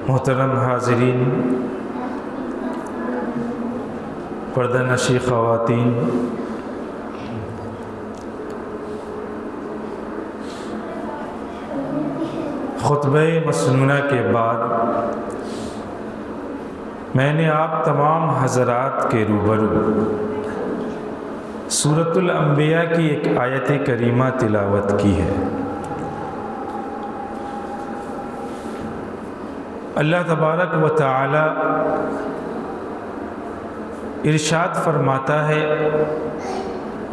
محترم حاضرین، پردہ نشی خواتین، خطبہ مسنونہ کے بعد میں نے آپ تمام حضرات کے روبرو سورۃ الانبیاء کی ایک آیت کریمہ تلاوت کی ہے۔ اللہ تبارک و تعالی ارشاد فرماتا ہے،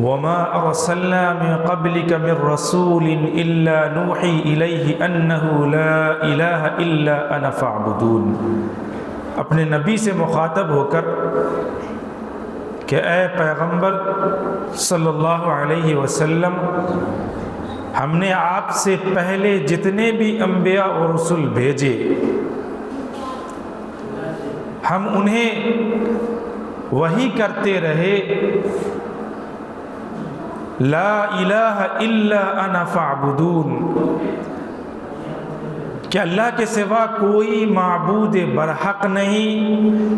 وَمَا أَرْسَلْنَا مِن قَبْلِكَ مِن رَّسُولٍ إِلَّا نُوحِي إِلَيْهِ أَنَّهُ لَا إِلَٰهَ إِلَّا أَنَا فَاعْبُدُونِ۔ اپنے نبی سے مخاطب ہو کر کہ اے پیغمبر صلی اللہ علیہ وسلم، ہم نے آپ سے پہلے جتنے بھی انبیاء اور رسول بھیجے، ہم انہیں وحی کرتے رہے، لا الہ الا انا فاعبدون، کہ اللہ کے سوا کوئی معبود برحق نہیں،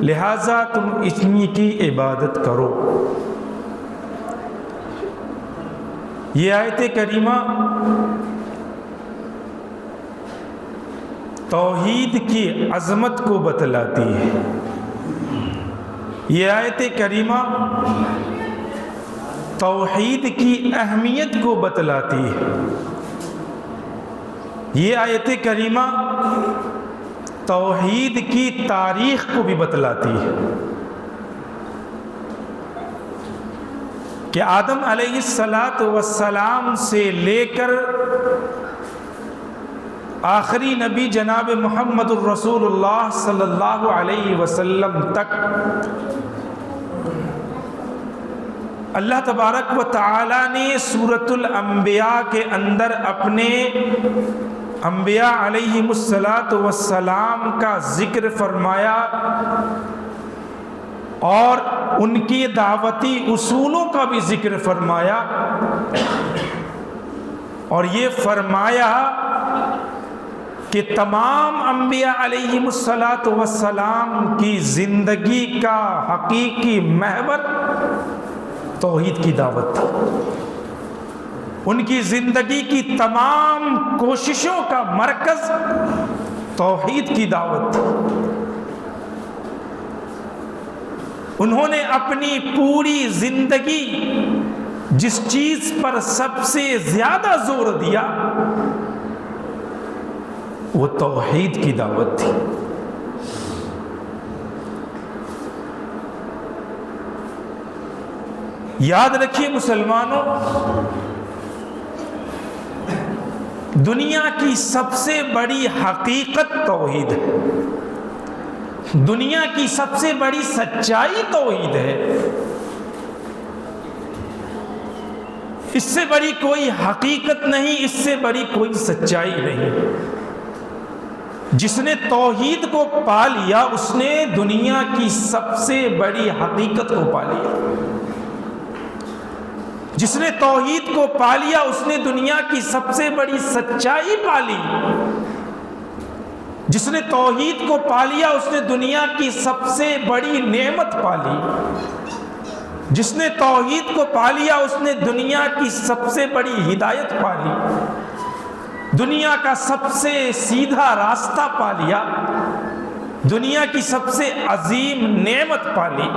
لہٰذا تم انہی کی عبادت کرو۔ یہ آیت کریمہ توحید کی عظمت کو بتلاتی ہے۔ یہ آیت کریمہ توحید کی اہمیت کو بتلاتی ہے۔ یہ آیت کریمہ توحید کی تاریخ کو بھی بتلاتی ہے کہ آدم علیہ السلام سے لے کر آخری نبی جناب محمد الرسول اللہ صلی اللہ علیہ وسلم تک اللہ تبارک و تعالی نے سورۃ الانبیاء کے اندر اپنے انبیاء علیہم السلام کا ذکر فرمایا اور ان کی دعوتی اصولوں کا بھی ذکر فرمایا، اور یہ فرمایا کہ تمام انبیاء علیہم السلام کی زندگی کا حقیقی محور توحید کی دعوت تھا۔ ان کی زندگی کی تمام کوششوں کا مرکز توحید کی دعوت تھی۔ انہوں نے اپنی پوری زندگی جس چیز پر سب سے زیادہ زور دیا وہ توحید کی دعوت تھی۔ یاد رکھیے مسلمانوں، دنیا کی سب سے بڑی حقیقت توحید ہے، دنیا کی سب سے بڑی سچائی توحید ہے۔ اس سے بڑی کوئی حقیقت نہیں، اس سے بڑی کوئی سچائی نہیں۔ جس نے توحید کو پا لیا اس نے دنیا کی سب سے بڑی حقیقت کو پا لیا۔ جس نے توحید کو پا لیا اس نے دنیا کی سب سے بڑی سچائی پا لی۔ جس نے توحید کو پا لیا اس نے دنیا کی سب سے بڑی نعمت پا لی۔ جس نے توحید کو پا لیا اس نے دنیا کی سب سے بڑی ہدایت پا لی، دنیا کا سب سے سیدھا راستہ پا لیا، دنیا کی سب سے عظیم نعمت پا لی۔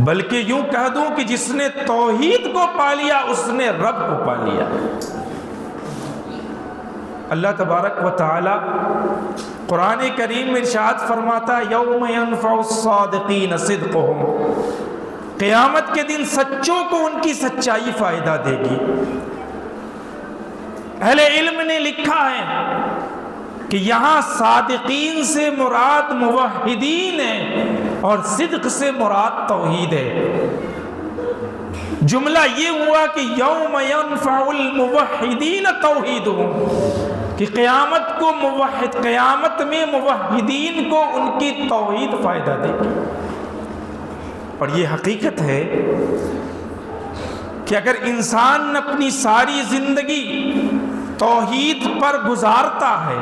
بلکہ یوں کہہ دوں کہ جس نے توحید کو پا لیا اس نے رب کو پا لیا۔ اللہ تبارک و تعالی قرآن کریم میں ارشاد فرماتا ہے، یوم ینفع الصادقین صدقہم، قیامت کے دن سچوں کو ان کی سچائی فائدہ دے گی۔ اہل علم نے لکھا ہے کہ یہاں صادقین سے مراد موحدین ہیں اور صدق سے مراد توحید ہے۔ جملہ یہ ہوا کہ یوم ینفع الموحدین توحیدہم، کہ قیامت میں موحدین کو ان کی توحید فائدہ دے گی۔ اور یہ حقیقت ہے کہ اگر انسان اپنی ساری زندگی توحید پر گزارتا ہے،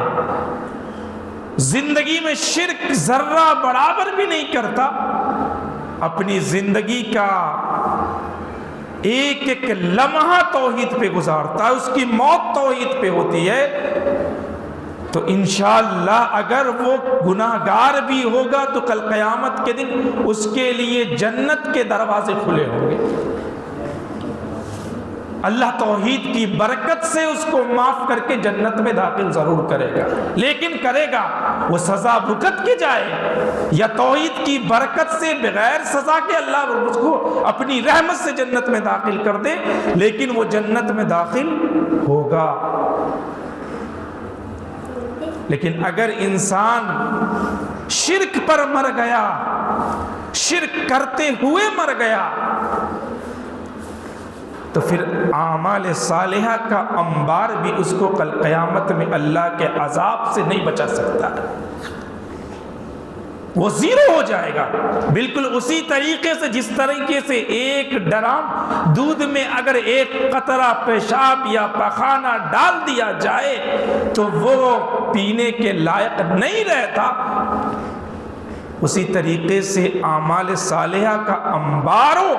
زندگی میں شرک ذرہ برابر بھی نہیں کرتا، اپنی زندگی کا ایک ایک لمحہ توحید پہ گزارتا ہے، اس کی موت توحید پہ ہوتی ہے، تو انشاءاللہ اگر وہ گناہگار بھی ہوگا تو کل قیامت کے دن اس کے لیے جنت کے دروازے کھلے ہوں گے۔ اللہ توحید کی برکت سے اس کو معاف کر کے جنت میں داخل ضرور کرے گا، لیکن کرے گا وہ سزا بھگت کے جائے یا توحید کی برکت سے بغیر سزا کے اللہ اس کو اپنی رحمت سے جنت میں داخل کر دے، لیکن وہ جنت میں داخل ہوگا۔ لیکن اگر انسان شرک پر مر گیا، شرک کرتے ہوئے مر گیا، تو پھر اعمال صالحہ کا انبار بھی اس کو کل قیامت میں اللہ کے عذاب سے نہیں بچا سکتا، وہ زیرو ہو جائے گا۔ بالکل اسی طریقے سے جس طریقے سے ایک ڈرام دودھ میں اگر ایک قطرہ پیشاب یا پخانہ ڈال دیا جائے تو وہ پینے کے لائق نہیں رہتا، اسی طریقے سے اعمال صالحہ کا انبار ہو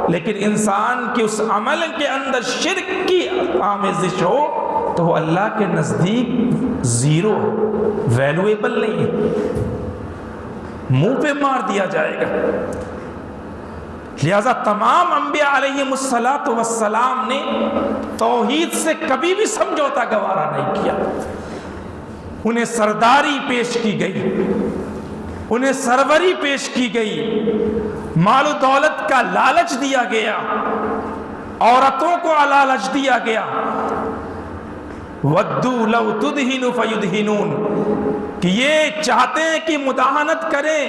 لیکن انسان کے اس عمل کے اندر شرک کی آمیزش ہو تو وہ اللہ کے نزدیک زیرو ہے، ویلیویبل نہیں ہے، منہ پہ مار دیا جائے گا۔ لہذا تمام انبیاء علیہم السلام نے توحید سے کبھی بھی سمجھوتا گوارا نہیں کیا، انہیں سرداری پیش کی گئی، انہیں سروری پیش کی گئی، مال و دولت کا لالچ دیا گیا، عورتوں کو لالچ دیا گیا، وَدُّوا لَوْ تُدْهِنُ فَيُدْهِنُونَ کہ یہ چاہتے ہیں کہ مداہنت کریں،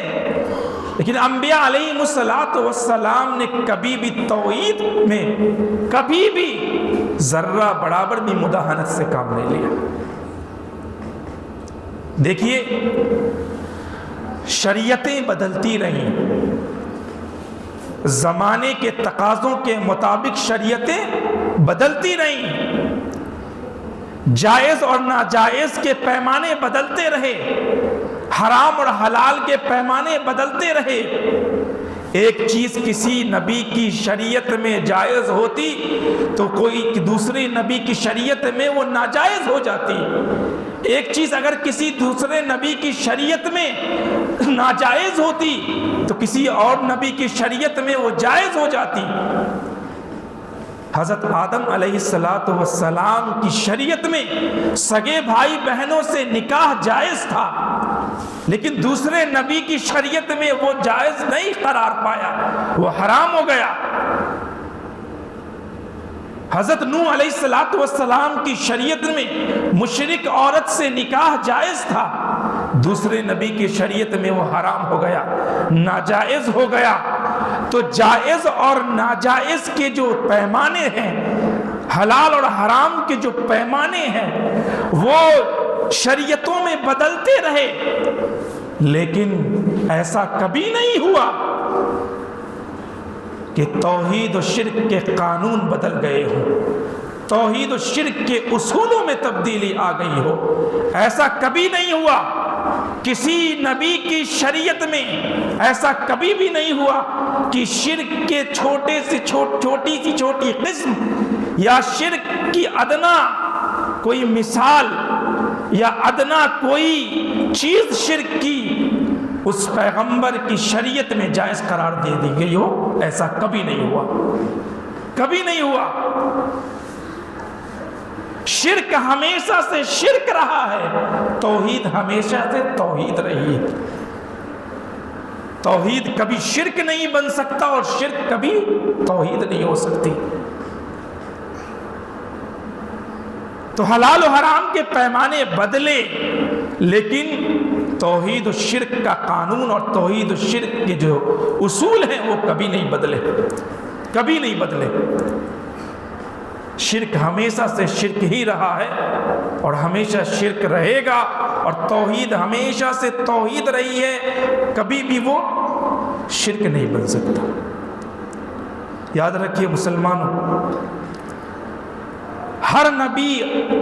لیکن انبیاء علیہم السلام نے کبھی بھی توحید میں کبھی بھی ذرہ برابر بھی مداہنت سے کام نہیں لیا۔ دیکھیے شریعتیں بدلتی رہیں، زمانے کے تقاضوں کے مطابق شریعتیں بدلتی رہیں، جائز اور ناجائز کے پیمانے بدلتے رہے، حرام اور حلال کے پیمانے بدلتے رہے۔ ایک چیز کسی نبی کی شریعت میں جائز ہوتی تو کوئی دوسرے نبی کی شریعت میں وہ ناجائز ہو جاتی، ایک چیز اگر کسی دوسرے نبی کی شریعت میں ناجائز ہوتی تو کسی اور نبی کی شریعت میں وہ جائز ہو جاتی۔ حضرت آدم علیہ السلام کی شریعت میں سگے بھائی بہنوں سے نکاح جائز تھا، لیکن دوسرے نبی کی شریعت میں وہ جائز نہیں قرار پایا، وہ حرام ہو گیا۔ حضرت نوح علیہ السلام کی شریعت میں مشرک عورت سے نکاح جائز تھا، دوسرے نبی کی شریعت میں وہ حرام ہو گیا، ناجائز ہو گیا۔ تو جائز اور ناجائز کے جو پیمانے ہیں، حلال اور حرام کے جو پیمانے ہیں، وہ شریعتوں میں بدلتے رہے، لیکن ایسا کبھی نہیں ہوا کہ توحید و شرک کے قانون بدل گئے ہوں، توحید و شرک کے اصولوں میں تبدیلی آ گئی ہو۔ ایسا کبھی نہیں ہوا، کسی نبی کی شریعت میں ایسا کبھی بھی نہیں ہوا کہ شرک کے چھوٹی سی چھوٹی قسم یا شرک کی ادنا کوئی مثال یا ادنا کوئی چیز شرک کی اس پیغمبر کی شریعت میں جائز قرار دے دی گئی ہو، ایسا کبھی نہیں ہوا، کبھی نہیں ہوا۔ شرک ہمیشہ سے شرک رہا ہے، توحید ہمیشہ سے توحید رہی ہے۔ توحید کبھی شرک نہیں بن سکتا اور شرک کبھی توحید نہیں ہو سکتی۔ تو حلال و حرام کے پیمانے بدلے، لیکن توحید و شرک کا قانون اور توحید و شرک کے جو اصول ہیں وہ کبھی نہیں بدلے، کبھی نہیں بدلے۔ شرک ہمیشہ سے شرک ہی رہا ہے اور ہمیشہ شرک رہے گا، اور توحید ہمیشہ سے توحید رہی ہے، کبھی بھی وہ شرک نہیں بن سکتا۔ یاد رکھیے مسلمانوں، ہر نبی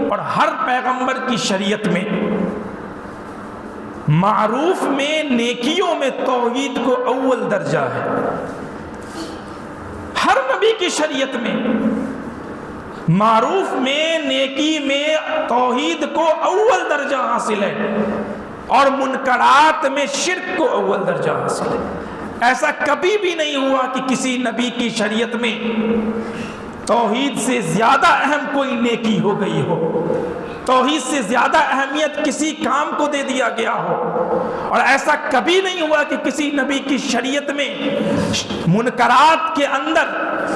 اور ہر پیغمبر کی شریعت میں معروف میں، نیکیوں میں توحید کو اول درجہ ہے۔ ہر نبی کی شریعت میں معروف میں، نیکی میں توحید کو اول درجہ حاصل ہے، اور منکرات میں شرک کو اول درجہ حاصل ہے۔ ایسا کبھی بھی نہیں ہوا کہ کسی نبی کی شریعت میں توحید سے زیادہ اہم کوئی نیکی ہو گئی ہو، توحید سے زیادہ اہمیت کسی کام کو دے دیا گیا ہو، اور ایسا کبھی نہیں ہوا کہ کسی نبی کی شریعت میں منکرات کے اندر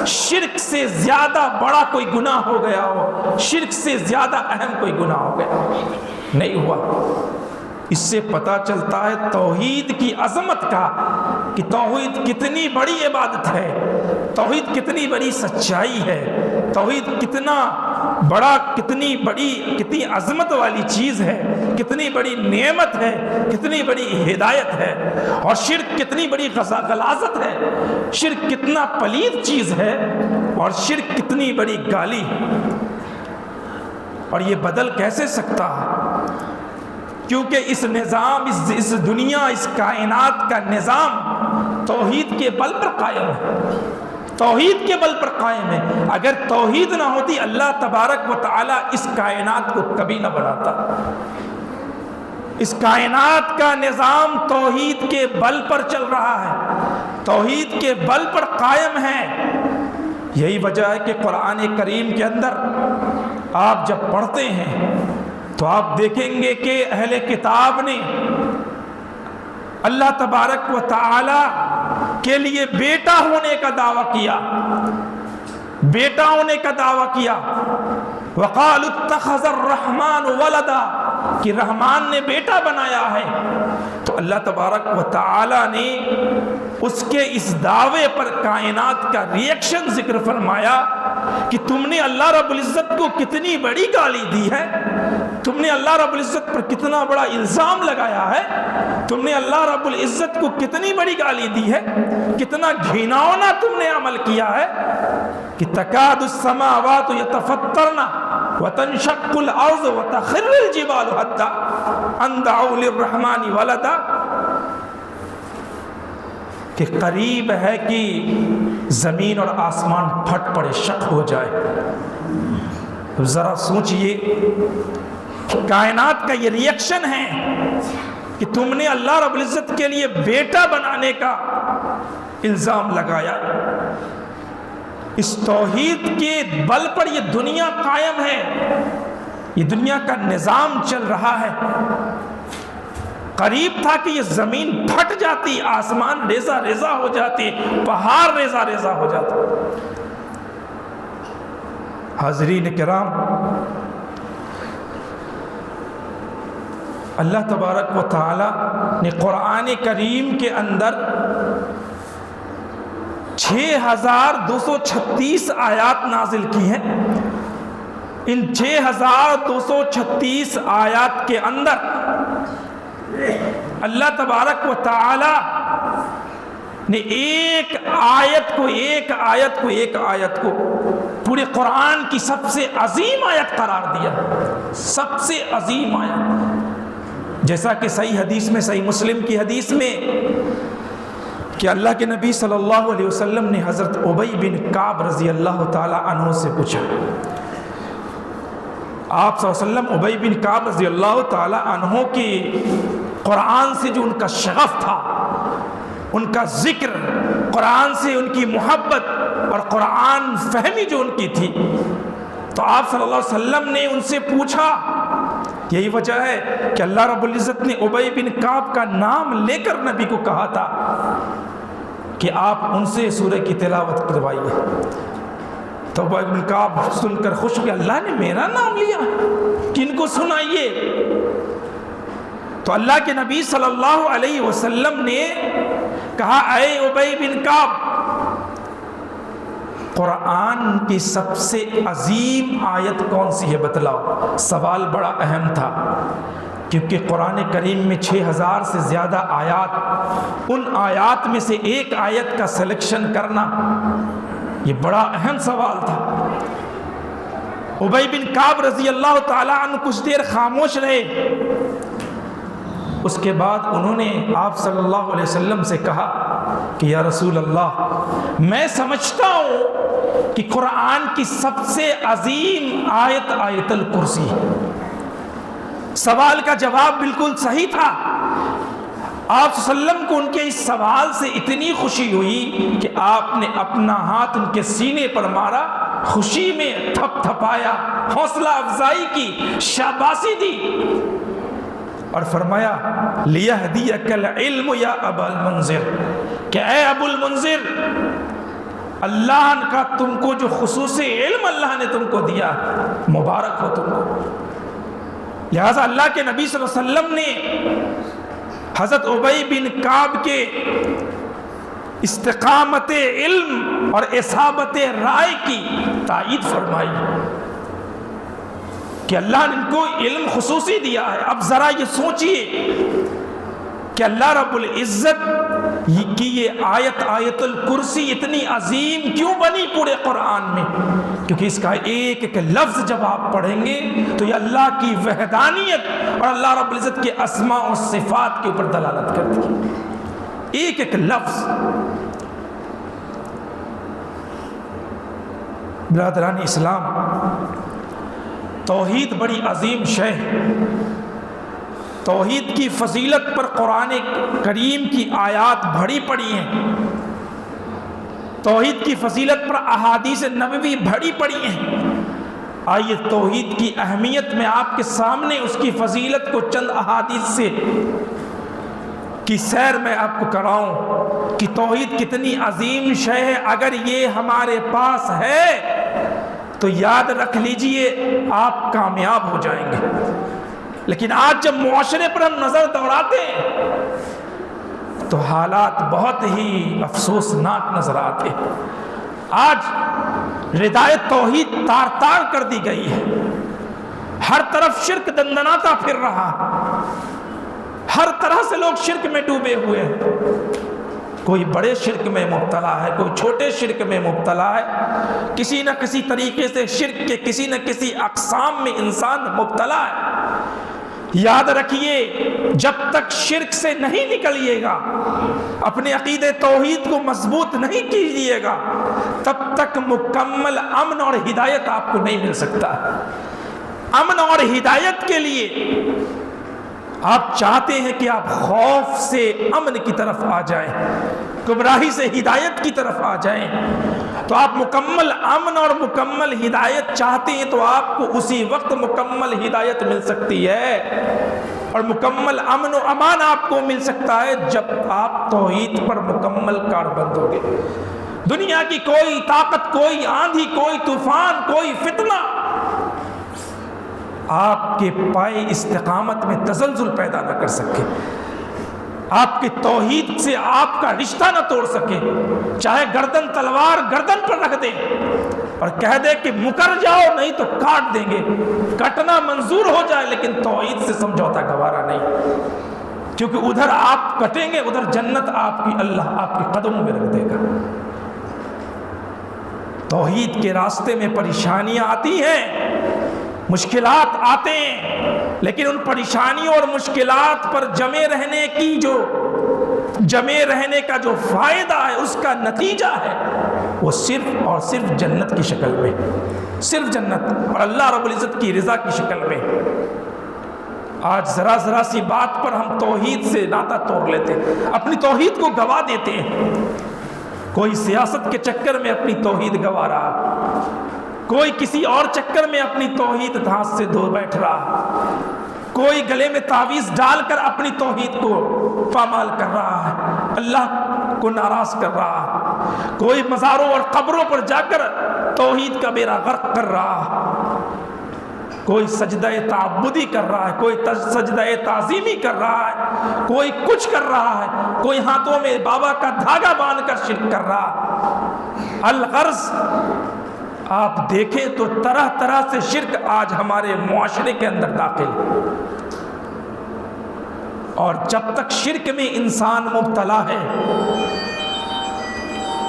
شرک سے زیادہ بڑا کوئی گناہ ہو گیا ہو، شرک سے زیادہ اہم کوئی گناہ ہو گیا ہو، نہیں ہوا۔ اس سے پتہ چلتا ہے توحید کی عظمت کا، کہ توحید کتنی بڑی عبادت ہے، توحید کتنی بڑی سچائی ہے، توحید کتنا بڑا، کتنی عظمت والی چیز ہے، کتنی بڑی نعمت ہے، کتنی بڑی ہدایت ہے، اور شرک کتنی بڑی غلاظت ہے، شرک کتنا پلید چیز ہے، اور شرک کتنی بڑی گالی ہے۔ اور یہ بدل کیسے سکتا ہے؟ کیونکہ اس نظام، اس دنیا، اس کائنات کا نظام توحید کے بل پر قائم ہے، توحید کے بل پر قائم ہے۔ اگر توحید نہ ہوتی، اللہ تبارک و تعالی اس کائنات کو کبھی نہ بناتا۔ اس کائنات کا نظام توحید کے بل پر چل رہا ہے، توحید کے بل پر قائم ہے۔ یہی وجہ ہے کہ قرآن کریم کے اندر آپ جب پڑھتے ہیں تو آپ دیکھیں گے کہ اہل کتاب نے اللہ تبارک و تعالی کے لیے بیٹا ہونے کا دعویٰ کیا، بیٹا ہونے کا دعویٰ کیا۔ وَقَالُوا اتَّخَذَ الرَّحْمَنُ وَلَدًا، کہ رحمان نے بیٹا بنایا ہے۔ تو اللہ تبارک و تعالی نے اس کے اس دعوے پر کائنات کا ریئیکشن ذکر فرمایا کہ تم نے اللہ رب العزت کو کتنی بڑی گالی دی ہے، تم نے اللہ رب العزت پر کتنا بڑا الزام لگایا ہے، تم نے اللہ رب العزت کو کتنی بڑی گالی دی ہے، کتنا گھناؤنا تم نے عمل کیا ہے کہ تکاد السماوات یتفطرن وتنشق الارض وتخر الجبال حتى ان دعوا للرحمن ولدا، کہ قریب ہے کہ زمین اور آسمان پھٹ پڑے، شق ہو جائے۔ ذرا سوچئے، کائنات کا یہ ریئیکشن ہے کہ تم نے اللہ رب العزت کے لیے بیٹا بنانے کا الزام لگایا۔ اس توحید کے بل پر یہ دنیا قائم ہے، یہ دنیا کا نظام چل رہا ہے۔ قریب تھا کہ یہ زمین پھٹ جاتی، آسمان ریزہ ریزہ ہو جاتے، پہاڑ ریزہ ریزہ ہو جاتا۔ حاضرین کرام، اللہ تبارک و تعالی نے قرآن کریم کے اندر 6236 آیات نازل کی ہیں۔ ان 6236 آیات کے اندر اللہ تبارک و تعالی نے ایک آیت کو پورے قرآن کی سب سے عظیم آیت قرار دیا، سب سے عظیم آیت۔ جیسا کہ صحیح حدیث میں، صحیح مسلم کی حدیث میں، کہ اللہ کے نبی صلی اللہ علیہ وسلم نے حضرت ابی بن کعب رضی اللہ تعالی عنہ سے پوچھا، آپ صلی اللہ علیہ وسلم ابی بن کعب رضی اللہ تعالی عنہ کی قرآن سے جو ان کا شغف تھا، ان کا ذکر، قرآن سے ان کی محبت اور قرآن فہمی جو ان کی تھی، تو آپ صلی اللہ علیہ وسلم نے ان سے پوچھا۔ یہی وجہ ہے کہ اللہ رب العزت نے ابی بن کعب کا نام لے کر نبی کو کہا تھا کہ آپ ان سے سورہ کی تلاوت کروائیے۔ تو ابی بن کعب سن کر خوش کہ اللہ نے میرا نام لیا، کن کو سنائیے؟ تو اللہ کے نبی صلی اللہ علیہ وسلم نے کہا، اے ابی بن کعب، قرآن کی سب سے عظیم آیت کون سی ہے بتلاؤ۔ سوال بڑا اہم تھا، کیونکہ قرآن کریم میں 6000 سے زیادہ آیات، ان آیات میں سے ایک آیت کا سلیکشن کرنا یہ بڑا اہم سوال تھا۔ ابی بن کعب رضی اللہ تعالیٰ عنہ کچھ دیر خاموش رہے. اس کے بعد انہوں نے آپ صلی اللہ علیہ وسلم سے کہا کہ یا رسول اللہ، میں سمجھتا ہوں کہ قرآن کی سب سے عظیم آیت آیت الکرسی ہے. سوال کا جواب بالکل صحیح تھا. آپ صلی اللہ علیہ وسلم کو ان کے اس سوال سے اتنی خوشی ہوئی کہ آپ نے اپنا ہاتھ ان کے سینے پر مارا، خوشی میں تھپ تھپایا، حوصلہ افزائی کی، شاباشی دی اور فرمایا لیہدیک العلم یا ابا المنذر، کہ اے ابو المنذر، اللہ کا تم کو جو خصوصی علم اللہ نے تم کو دیا، مبارک ہو تم کو. لہذا اللہ کے نبی صلی اللہ علیہ وسلم نے حضرت ابی بن کعب کے استقامت علم اور اصابت رائے کی تائید فرمائی کہ اللہ نے ان کو علم خصوصی دیا ہے. اب ذرا یہ سوچئے کہ اللہ رب العزت کی یہ آیت آیت الکرسی اتنی عظیم کیوں بنی پورے قرآن میں؟ کیونکہ اس کا ایک ایک لفظ جب آپ پڑھیں گے تو یہ اللہ کی وحدانیت اور اللہ رب العزت کے اسماء و صفات کے اوپر دلالت کرتی ہے. ایک ایک لفظ. برادران اسلام، توحید بڑی عظیم شے ہے. توحید کی فضیلت پر قرآن کریم کی آیات بھری پڑی ہیں. توحید کی فضیلت پر احادیث نبوی بھری پڑی ہیں. آئیے توحید کی اہمیت میں آپ کے سامنے اس کی فضیلت کو چند احادیث سے کی سیر میں آپ کو کراؤں کہ توحید کتنی عظیم شے ہے. اگر یہ ہمارے پاس ہے تو یاد رکھ لیجئے آپ کامیاب ہو جائیں گے. لیکن آج جب معاشرے پر ہم نظر دوڑاتے ہیں تو حالات بہت ہی افسوسناک نظر آتے ہیں. آج ردائے توحید تار تار کر دی گئی ہے. ہر طرف شرک دندناتا پھر رہا. ہر طرح سے لوگ شرک میں ڈوبے ہوئے ہیں. کوئی بڑے شرک میں مبتلا ہے، کوئی چھوٹے شرک میں مبتلا ہے. کسی نہ کسی طریقے سے شرک کے کسی نہ کسی اقسام میں انسان مبتلا ہے. یاد رکھیے، جب تک شرک سے نہیں نکلیے گا، اپنے عقیدے توحید کو مضبوط نہیں کیجیے گا، تب تک مکمل امن اور ہدایت آپ کو نہیں مل سکتا. امن اور ہدایت کے لیے آپ چاہتے ہیں کہ آپ خوف سے امن کی طرف آ جائیں، گمراہی سے ہدایت کی طرف آ جائیں. تو آپ مکمل امن اور مکمل ہدایت چاہتے ہیں تو آپ کو اسی وقت مکمل ہدایت مل سکتی ہے اور مکمل امن و امان آپ کو مل سکتا ہے جب آپ توحید پر مکمل کاربند ہوگے. دنیا کی کوئی طاقت، کوئی آندھی، کوئی طوفان، کوئی فتنہ آپ کے پائے استقامت میں تزلزل پیدا نہ کر سکے، آپ کے توحید سے آپ کا رشتہ نہ توڑ سکے. چاہے گردن تلوار گردن پر رکھ دیں اور کہہ دے کہ مکر جاؤ، نہیں تو کاٹ دیں گے. کٹنا منظور ہو جائے لیکن توحید سے سمجھوتا گوارا نہیں، کیونکہ ادھر آپ کٹیں گے، ادھر جنت آپ کی اللہ آپ کے قدموں میں رکھ دے گا. توحید کے راستے میں پریشانیاں آتی ہیں، مشکلات آتے ہیں، لیکن ان پریشانیوں اور مشکلات پر جمے رہنے کا جو فائدہ ہے، اس کا نتیجہ ہے وہ صرف اور صرف جنت کی شکل میں، صرف جنت اور اللہ رب العزت کی رضا کی شکل میں. آج ذرا سی بات پر ہم توحید سے ناطہ توڑ لیتے ہیں، اپنی توحید کو گوا دیتے ہیں. کوئی سیاست کے چکر میں اپنی توحید گوا رہا، کوئی کسی اور چکر میں اپنی توحید دھانس سے دھو بیٹھ رہا، کوئی گلے میں تعویذ ڈال کر اپنی توحید کو پامال کر رہا ہے، اللہ کو ناراض کر رہا ہے. کوئی مزاروں اور قبروں پر جا کر توحید کا بیڑا غرق کر رہا ہے. کوئی سجدہ تعبدی کر رہا ہے، کوئی سجدہ تعظیمی کر رہا ہے، کوئی کچھ کر رہا ہے، کوئی ہاتھوں میں بابا کا دھاگا باندھ کر شرک کر رہا ہے. الغرض آپ دیکھیں تو طرح طرح سے شرک آج ہمارے معاشرے کے اندر داخل ہے. اور جب تک شرک میں انسان مبتلا ہے،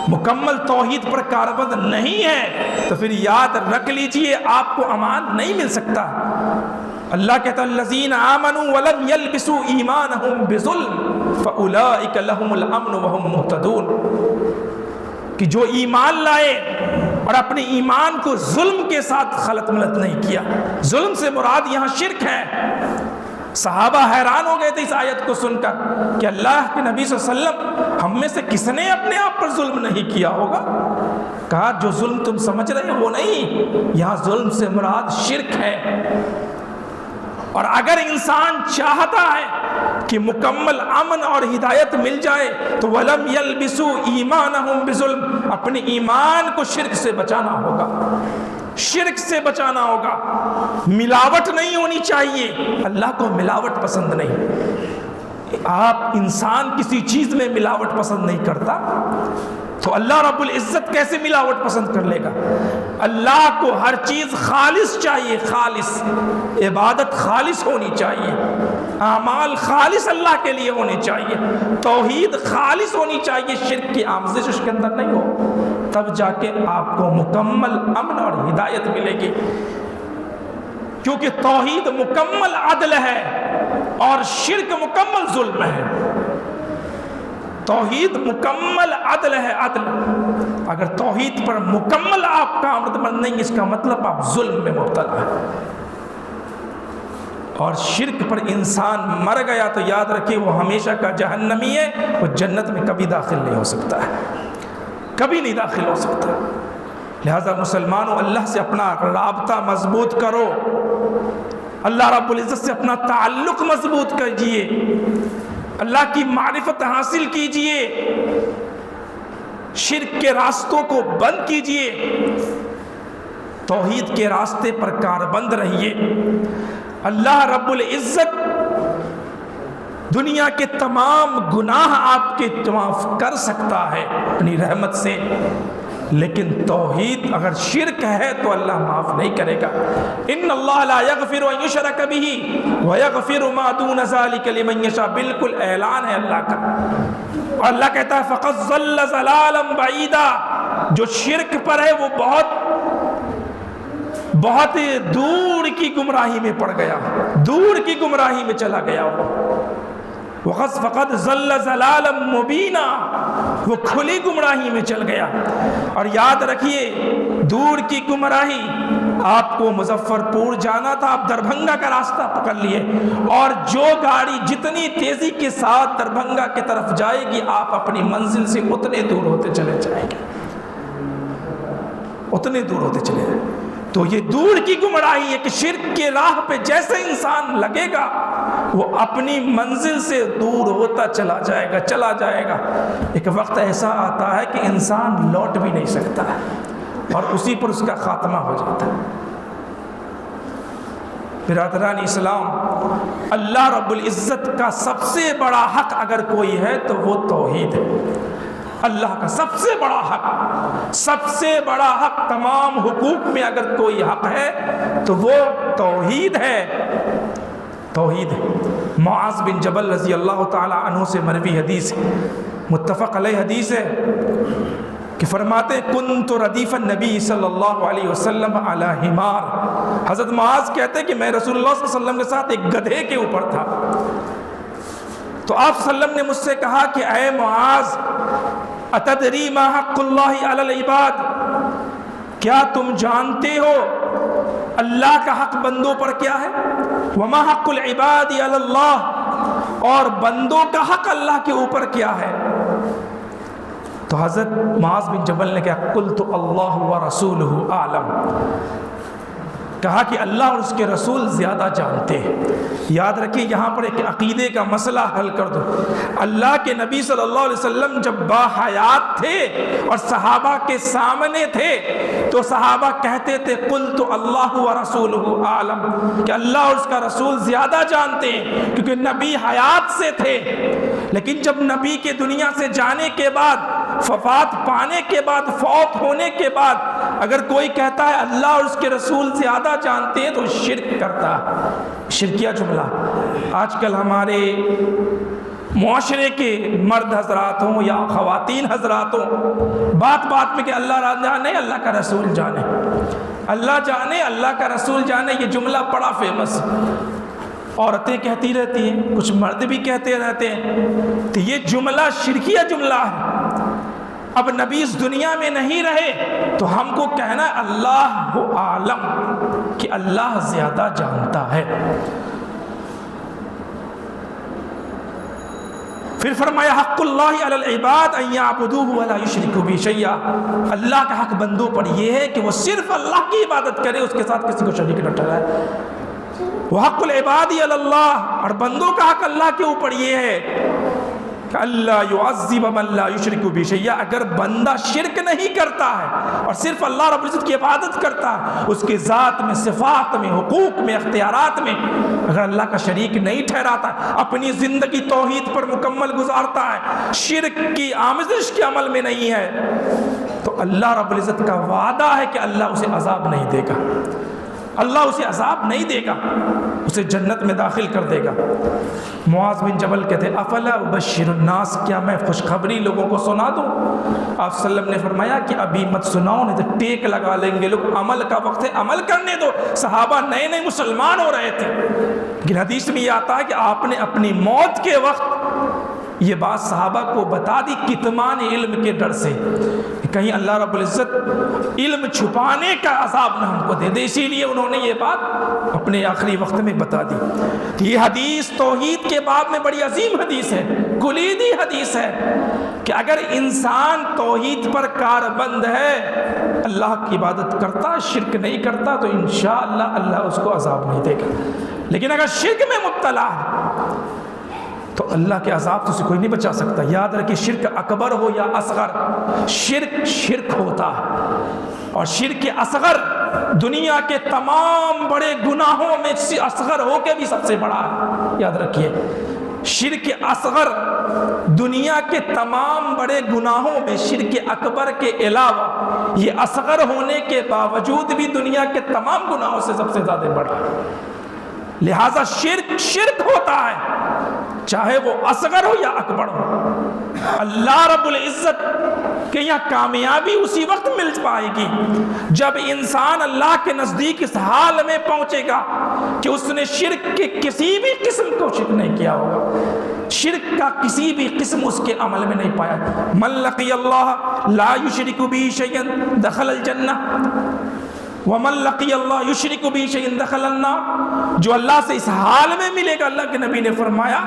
مکمل توحید پر کاربند نہیں ہے تو پھر یاد رکھ لیجئے آپ کو امان نہیں مل سکتا۔ اللہ کہتا ہے الذین آمنوا ولم یلبسوا ایمانہم بظلم فاولئک لہم الامن وہم مہتدون، کہ جو ایمان لائے اور اپنے ایمان کو ظلم کے ساتھ خلط ملط نہیں کیا۔ ظلم سے مراد یہاں شرک ہے۔ صحابہ حیران ہو گئے تھے اس آیت کو سن کر کہ اللہ کے نبی صلی اللہ علیہ وسلم ہم میں سے کس نے اپنے آپ پر ظلم نہیں کیا ہوگا؟ کہا جو ظلم تم سمجھ رہے ہو وہ نہیں، یہاں ظلم سے مراد شرک ہے۔ اور اگر انسان چاہتا ہے کہ مکمل امن اور ہدایت مل جائے تو وَلَمْ يَلْبِسُوا إِيمَانَهُمْ بِظُلْمٍ، اپنے ایمان کو شرک سے بچانا ہوگا، شرک سے بچانا ہوگا۔ ملاوٹ نہیں ہونی چاہیے، اللہ کو ملاوٹ پسند نہیں۔ آپ انسان کسی چیز میں ملاوٹ پسند نہیں کرتا تو اللہ رب العزت کیسے ملاوٹ پسند کر لے گا؟ اللہ کو ہر چیز خالص چاہیے، خالص عبادت خالص ہونی چاہیے، اعمال خالص اللہ کے لیے ہونے چاہیے، توحید خالص ہونی چاہیے، شرک کی آمیزش اس کے اندر نہیں ہو، تب جا کے آپ کو مکمل امن اور ہدایت ملے گی۔ کیونکہ توحید مکمل عدل ہے اور شرک مکمل ظلم ہے۔ توحید مکمل عدل ہے، عدل۔ اگر توحید پر مکمل آپ کا عمل نہیں، اس کا مطلب آپ ظلم میں مبتلا ہے۔ اور شرک پر انسان مر گیا تو یاد رکھیے وہ ہمیشہ کا جہنمی ہے، وہ جنت میں کبھی داخل نہیں ہو سکتا ہے، کبھی نہیں داخل ہو سکتا۔ لہذا مسلمانوں اللہ سے اپنا رابطہ مضبوط کرو، اللہ رب العزت سے اپنا تعلق مضبوط کیجئے، اللہ کی معرفت حاصل کیجئے، شرک کے راستوں کو بند کیجئے، توحید کے راستے پر کاربند رہیے۔ اللہ رب العزت دنیا کے تمام گناہ آپ کے معاف کر سکتا ہے اپنی رحمت سے، لیکن توحید اگر شرک ہے تو اللہ معاف نہیں کرے گا۔ ان اللہ لا یغفر ان یشرک بہ ویغفر ما دون ذلک لمن یشاء، بالکل اعلان ہے اللہ کا۔ اور اللہ کہتا ہے فقد ضل ضلالا بعیدا، جو شرک پر ہے وہ بہت دور کی گمراہی میں پڑ گیا، دور کی گمراہی میں چلا گیا وہ، فقد ضل ضلالا مبینا، وہ کھلی گمراہی میں چل گیا۔ اور یاد رکھیے دور کی گمراہی، آپ کو مظفر پور جانا تھا، آپ دربھنگا کا راستہ پکڑ لیے، اور جو گاڑی جتنی تیزی کے ساتھ دربھنگا کی طرف جائے گی آپ اپنی منزل سے اتنے دور ہوتے چلے جائیں گے، اتنے دور ہوتے چلے جائیں۔ تو یہ دور کی گمراہی ہے کہ شرک کے راہ پہ جیسے انسان لگے گا وہ اپنی منزل سے دور ہوتا چلا جائے گا۔ ایک وقت ایسا آتا ہے کہ انسان لوٹ بھی نہیں سکتا اور اسی پر اس کا خاتمہ ہو جاتا ہے۔ برادران اسلام، اللہ رب العزت کا سب سے بڑا حق اگر کوئی ہے تو وہ توحید ہے۔ اللہ کا سب سے بڑا حق، سب سے بڑا حق تمام حقوق میں اگر کوئی حق ہے تو وہ توحید ہے، توحید ہے۔ معاذ بن جبل رضی اللہ تعالی عنہ سے مروی حدیث، متفق علیہ حدیث ہے کہ فرماتے ہیں کنت ردیف النبی صلی اللہ علیہ وسلم علی حمار، حضرت معاذ کہتے ہیں کہ میں رسول اللہ صلی اللہ علیہ وسلم کے ساتھ ایک گدھے کے اوپر تھا، تو آپ صلی اللہ علیہ وسلم نے مجھ سے کہا کہ اے معاذ اتدری ما حق اللہ علی العباد، کیا تم جانتے ہو اللہ کا حق بندوں پر کیا ہے؟ وما حق العباد علی اللہ، اور بندوں کا حق اللہ کے اوپر کیا ہے؟ تو حضرت معاذ بن جبل نے کہا قلت اللہ ورسولہ اعلم، کہا کہ اللہ اور اس کے رسول زیادہ جانتے ہیں۔ یاد رکھیے یہاں پر ایک عقیدے کا مسئلہ حل کر دو، اللہ کے نبی صلی اللہ علیہ وسلم جب باحیات تھے اور صحابہ کے سامنے تھے تو صحابہ کہتے تھے قلت اللہ ورسولہ اعلم، کہ اللہ اور اس کا رسول زیادہ جانتے ہیں کیونکہ نبی حیات سے تھے، لیکن جب نبی کے دنیا سے جانے کے بعد، وفات پانے کے بعد، فوت ہونے کے بعد اگر کوئی کہتا ہے اللہ اور اس کے رسول زیادہ جانتے ہیں تو شرک کرتا ہے، شرکیہ جملہ۔ آج کل ہمارے معاشرے کے مرد حضرات ہوں یا خواتین حضرات ہوں، بات بات میں کہ اللہ جانے اللہ کا رسول جانے، اللہ جانے اللہ کا رسول جانے، یہ جملہ بڑا فیمس ہے، عورتیں کہتی رہتی ہیں، کچھ مرد بھی کہتے رہتے ہیں، تو یہ جملہ شرکیہ جملہ ہے۔ اب نبی اس دنیا میں نہیں رہے تو ہم کو کہنا اللہ عالم، کہ اللہ زیادہ جانتا ہے۔ پھر فرمایا حق اللہ علی العباد ان یعبدوہ ولا یشرکوا بہ شیئا، اللہ کا حق بندوں پر یہ ہے کہ وہ صرف اللہ کی عبادت کرے، اس کے ساتھ کسی کو شریک نہ ٹھہرائے۔ وحق العباد علی اللہ، اور بندوں کا حق اللہ کے اوپر یہ ہے کہ اللہ یعذب من لا یشرک بہ شیئا، اگر بندہ شرک نہیں کرتا ہے اور صرف اللہ رب العزت کی عبادت کرتا ہے، اس کے ذات میں، صفات میں، حقوق میں، اختیارات میں اگر اللہ کا شریک نہیں ٹھہراتا، اپنی زندگی توحید پر مکمل گزارتا ہے، شرک کی آمیزش کے عمل میں نہیں ہے، تو اللہ رب العزت کا وعدہ ہے کہ اللہ اسے عذاب نہیں دے گا، اللہ اسے عذاب نہیں دے گا، اسے جنت میں داخل کر دے گا۔ معاذ بن جبل کہتے ہیں افلا ابشر الناس، کیا میں خوشخبری لوگوں کو سنا دوں؟ آپ صلی اللہ علیہ وسلم نے فرمایا کہ ابھی مت سناؤ، نہیں تو ٹیک لگا لیں گے لوگ، عمل کا وقت ہے، عمل کرنے دو۔ صحابہ نئے نئے مسلمان ہو رہے تھے، لیکن حدیث میں یہ آتا ہے کہ آپ نے اپنی موت کے وقت یہ بات صحابہ کو بتا دی کتمان علم کے ڈر سے، کہیں اللہ رب العزت علم چھپانے کا عذاب نہ ہم کو دے دے، اسی لیے انہوں نے یہ بات اپنے آخری وقت میں بتا دی۔ یہ حدیث توحید کے باب میں بڑی عظیم حدیث ہے، کلیدی حدیث ہے کہ اگر انسان توحید پر کاربند ہے، اللہ کی عبادت کرتا، شرک نہیں کرتا، تو انشاءاللہ اللہ اس کو عذاب نہیں دے گا، لیکن اگر شرک میں مبتلا ہے تو اللہ کے عذاب تو اسے کوئی نہیں بچا سکتا۔ یاد رکھیں، شرک اکبر ہو یا اصغر، شرک ہوتا ہے، اور شرک اصغر دنیا کے تمام بڑے گناہوں میں اصغر ہو کے بھی سب سے بڑا ہے۔ یاد رکھیے، شرک اصغر دنیا کے تمام بڑے گناہوں میں شرک اکبر کے علاوہ یہ اصغر ہونے کے باوجود بھی دنیا کے تمام گناہوں سے سب سے زیادہ بڑا ہے۔ لہذا شرک ہوتا ہے، چاہے وہ اصغر ہو یا اکبر ہو۔ اللہ رب العزت کہ یہاں کامیابی اسی وقت مل پائے گی جب انسان اللہ کے نزدیک اس حال میں پہنچے گا کہ اس نے شرک کے کسی بھی قسم کو شرک نہیں کیا ہوگا، شرک کا کسی بھی قسم اس کے عمل میں نہیں پایا۔ من لقی اللہ لا یشرک بہ شیئا دخل الجنہ ومن لقی اللہ یشرک بہ شیئا دخل النار، جو اللہ سے اس حال میں ملے گا، اللہ کے نبی نے فرمایا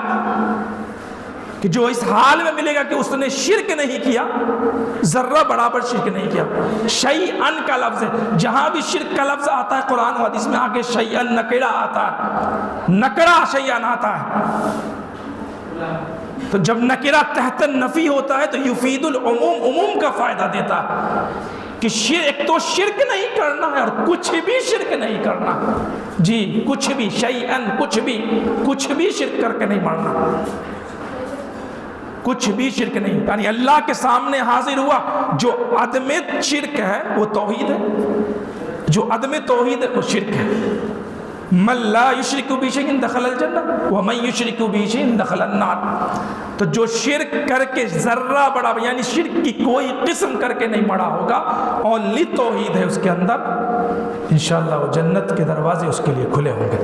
کہ جو اس حال میں ملے گا کہ اس نے شرک نہیں کیا، ذرہ برابر شرک نہیں کیا۔ شیئن کا لفظ ہے، جہاں بھی شرک کا لفظ آتا ہے قرآن و حدیث میں آگے شیئن نکڑا آتا ہے، نکڑا شیئن آتا ہے، تو جب نکرہ تحت نفی ہوتا ہے تو یفید العموم، عموم کا فائدہ دیتا ہے کہ ایک تو شرک نہیں کرنا ہے اور کچھ بھی شرک نہیں کرنا، جی کچھ بھی، شیئن کچھ بھی شرک کر کے نہیں مرنا، کچھ بھی شرک نہیں، یعنی اللہ کے سامنے حاضر ہوا۔ جو عدم شرک ہے وہ توحید ہے، جو عدم توحید ہے وہ شرک ہے۔ من لا یشرک بہ شیئا دخل الجنہ ومن یشرک بہ شیئا دخل النار، تو جو شرک کر کے ذرہ بڑا، یعنی شرک کی کوئی قسم کر کے نہیں مڑا ہوگا، اونلی توحید ہے اس کے اندر، انشاءاللہ وہ جنت کے دروازے اس کے لیے کھلے ہوں گے۔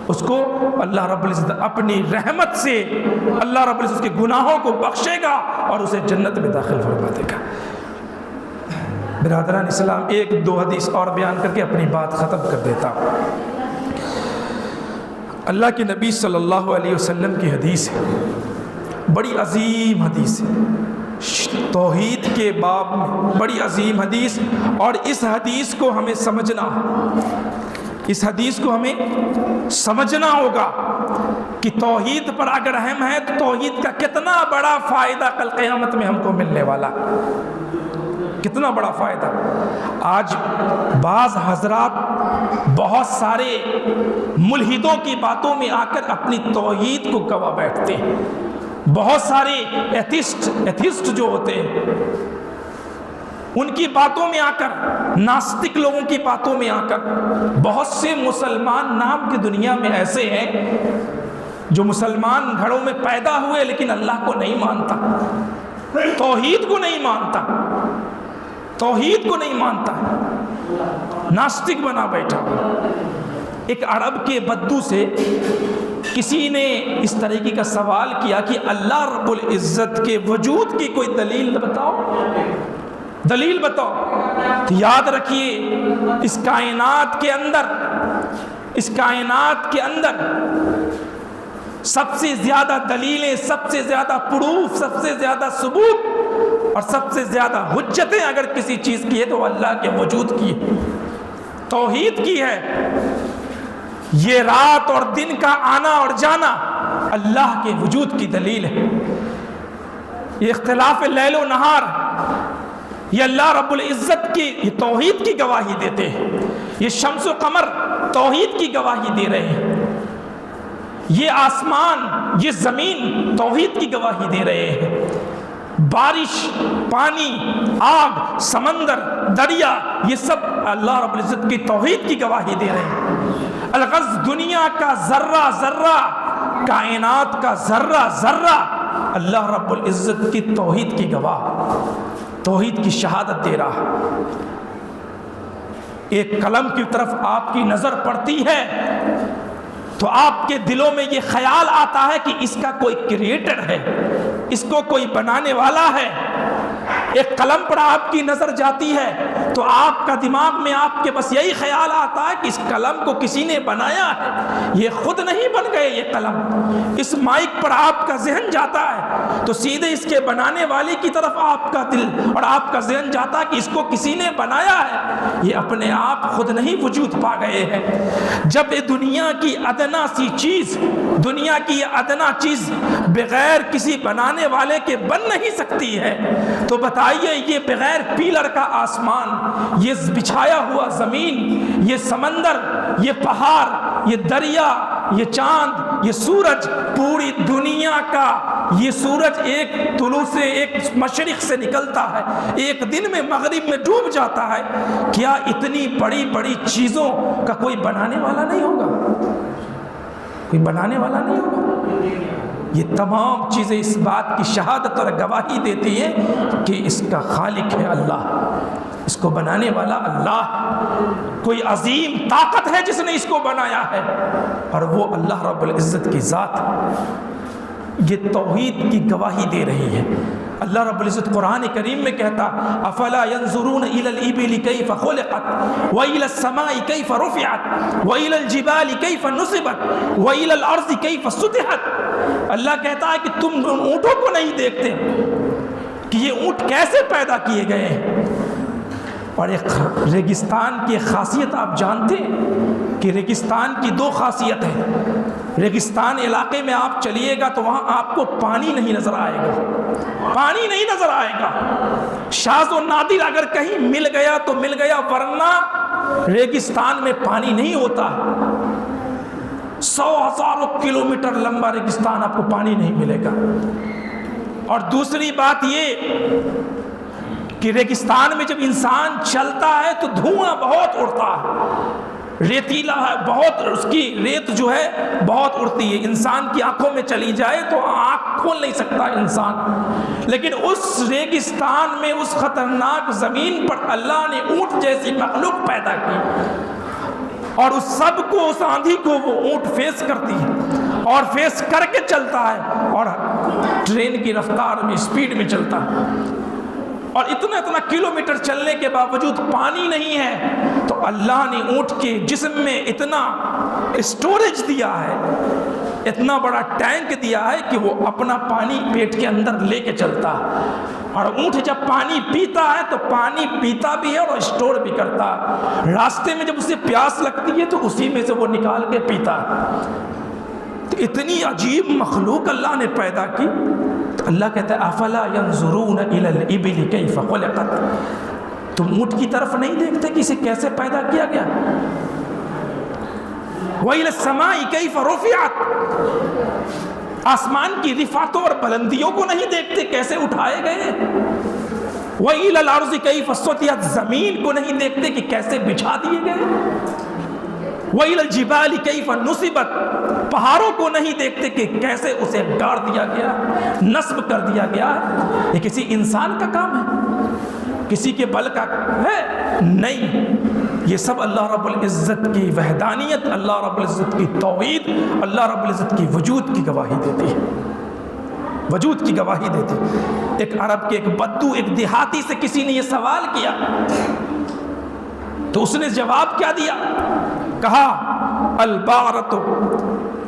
اس کو اللہ رب العزت اپنی رحمت سے اللہ رب العزت کے گناہوں کو بخشے گا اور اسے جنت میں داخل فرما دے گا۔ برادران اسلام، ایک دو حدیث اور بیان کر کے اپنی بات ختم کر دیتا ہوں۔ اللہ کے نبی صلی اللہ علیہ وسلم کی حدیث ہے، بڑی عظیم حدیث ہے، توحید کے باب میں بڑی عظیم حدیث، اور اس حدیث کو ہمیں سمجھنا، اس حدیث کو ہمیں سمجھنا ہوگا کہ توحید پر اگر ہم ہیں تو توحید کا کتنا بڑا فائدہ کل قیامت میں ہم کو ملنے والا، کتنا بڑا فائدہ۔ آج بعض حضرات بہت سارے ملحدوں کی باتوں میں آ کر اپنی توحید کو گوا بیٹھتے ہیں، بہت سارے ایتھسٹ جو ہوتے ہیں ان کی باتوں میں آ کر، ناستک لوگوں کی باتوں میں آ کر، بہت سے مسلمان نام کی دنیا میں ایسے ہیں جو مسلمان گھروں میں پیدا ہوئے لیکن اللہ کو نہیں مانتا، توحید کو نہیں مانتا، توحید کو نہیں مانتا، ناستک بنا بیٹھا۔ ایک عرب کے بدو سے کسی نے اس طریقے کا سوال کیا کہ اللہ رب العزت کے وجود کی کوئی دلیل بتاؤ، دلیل بتاؤ۔ تو یاد رکھیے اس کائنات کے اندر سب سے زیادہ دلیلیں، سب سے زیادہ پروف، سب سے زیادہ ثبوت اور سب سے زیادہ حجتیں اگر کسی چیز کی ہے تو اللہ کے وجود کی ہے، توحید کی ہے۔ یہ رات اور دن کا آنا اور جانا اللہ کے وجود کی دلیل ہے۔ یہ اختلاف لیل و نہار یہ اللہ رب العزت کی یہ توحید کی گواہی دیتے ہیں۔ یہ شمس و قمر توحید کی گواہی دے رہے ہیں۔ یہ آسمان، یہ زمین توحید کی گواہی دے رہے ہیں۔ بارش، پانی، آگ، سمندر، دریا، یہ سب اللہ رب العزت کی توحید کی گواہی دے رہے ہیں۔ الغرض دنیا کا ذرہ ذرہ، کائنات کا ذرہ ذرہ اللہ رب العزت کی توحید کی گواہ، توحید کی شہادت دے رہا۔ ایک قلم کی طرف آپ کی نظر پڑتی ہے تو آپ کے دلوں میں یہ خیال آتا ہے کہ اس کا کوئی کریٹر ہے، اس کو کوئی بنانے والا ہے۔ ایک قلم پر آپ کی نظر جاتی ہے تو آپ کا دماغ میں آپ کے بس یہی خیال آتا ہے کہ اس قلم کو کسی نے بنایا ہے، یہ خود نہیں بن گئے یہ قلم۔ اس مائک پر آپ کا ذہن جاتا ہے تو سیدھے اس کے بنانے والے کی طرف آپ کا دل اور آپ کا ذہن جاتا ہے کہ اس کو کسی نے بنایا ہے، یہ اپنے آپ خود نہیں وجود پا گئے ہیں۔ جب یہ دنیا کی ادنا سی چیز، دنیا کی یہ ادنا چیز بغیر کسی بنانے والے کے بن نہیں سکتی ہے تو بتائیے یہ بغیر پیلر کا آسمان، یہ بچھایا ہوا زمین، یہ سمندر، یہ پہاڑ، یہ دریا، یہ چاند، یہ سورج، پوری دنیا کا یہ سورج ایک طلوع سے ایک مشرق سے نکلتا ہے، ایک دن میں مغرب میں ڈوب جاتا ہے۔ کیا اتنی بڑی بڑی چیزوں کا کوئی بنانے والا نہیں ہوگا؟ کوئی بنانے والا نہیں ہوگا؟ یہ تمام چیزیں اس بات کی شہادت اور گواہی دیتی ہیں کہ اس کا خالق ہے اللہ، اس کو بنانے والا اللہ، کوئی عظیم طاقت ہے جس نے اس کو بنایا ہے اور وہ اللہ رب العزت کی ذات۔ یہ توحید کی گواہی دے رہی ہے۔ اللہ رب العزت قرآن کریم میں کہتا افلا ينظرون الى الابل كيف خلقت والى السماء كيف رفعت والى الجبال كيف نصبت والى الارض كيف سطحت۔ اللہ کہتا ہے کہ تم اونٹوں کو نہیں دیکھتے کہ یہ اونٹ کیسے پیدا کیے گئے ہیں۔ اور ایک ریگستان کی خاصیت آپ جانتے ہیں کہ ریگستان کی دو خاصیت ہے۔ ریگستان علاقے میں آپ چلیے گا تو وہاں آپ کو پانی نہیں نظر آئے گا، پانی نہیں نظر آئے گا۔ شاذ و نادر اگر کہیں مل گیا تو مل گیا، ورنہ ریگستان میں پانی نہیں ہوتا۔ 100,000 کلومیٹر لمبا ریگستان آپ کو پانی نہیں ملے گا۔ اور دوسری بات یہ کہ ریگستان میں جب انسان چلتا ہے تو دھواں بہت اڑتا ہے، ریتیلا ہے بہت، اس کی ریت جو ہے بہت اڑتی ہے، انسان کی آنکھوں میں چلی جائے تو آنکھ کھول نہیں سکتا انسان۔ لیکن اس ریگستان میں، اس خطرناک زمین پر اللہ نے اونٹ جیسی مخلوق پیدا کی اور اس سب کو، اس آندھی کو وہ اونٹ فیس کرتی ہے اور فیس کر کے چلتا ہے اور ٹرین کی رفتار میں، اسپیڈ میں چلتا ہے۔ اور اتنا کلومیٹر چلنے کے باوجود پانی نہیں ہے تو اللہ نے اونٹ کے جسم میں اتنا اسٹوریج دیا ہے، اتنا بڑا ٹینک دیا ہے کہ وہ اپنا پانی پیٹ کے اندر لے کے چلتا ہے۔ اور اونٹ جب پانی پیتا ہے تو پانی پیتا بھی ہے اور اسٹور بھی کرتا ہے۔ راستے میں جب اسے پیاس لگتی ہے تو اسی میں سے وہ نکال کے پیتا ہے۔ تو اتنی عجیب مخلوق اللہ نے پیدا کی تو اللہ کہتا ہے افلا ينظرون الى الابل كيف خلقت۔ تم اونٹ کی طرف نہیں دیکھتے کہ اسے کیسے پیدا کیا گیا؟ وَإِلَى السَّمَاءِ كَيْفَ رُفِعَتْ، آسمان کی رفعتوں اور بلندیوں کو نہیں دیکھتے کیسے اٹھائے گئے؟ وَإِلَى الْأَرْضِ كَيْفَ سُطِحَتْ، زمین کو نہیں دیکھتے کہ کیسے بچھا دیے گئے؟ وَإِلَى الْجِبَالِ كَيْفَ نُصِبَتْ، پہاڑوں کو نہیں دیکھتے کہ کیسے اسے گاڑ دیا گیا، نصب کر دیا گیا ہے؟ یہ کسی انسان کا کام ہے؟ کسی کے بل کا ہے؟ نہیں، یہ سب اللہ رب العزت کی وحدانیت، اللہ رب العزت کی توحید، اللہ رب العزت کی وجود کی گواہی دیتی ہے، وجود کی گواہی دیتی ہے۔ ایک عرب کے ایک بدو، ایک دیہاتی سے کسی نے یہ سوال کیا تو اس نے جواب کیا دیا؟ کہا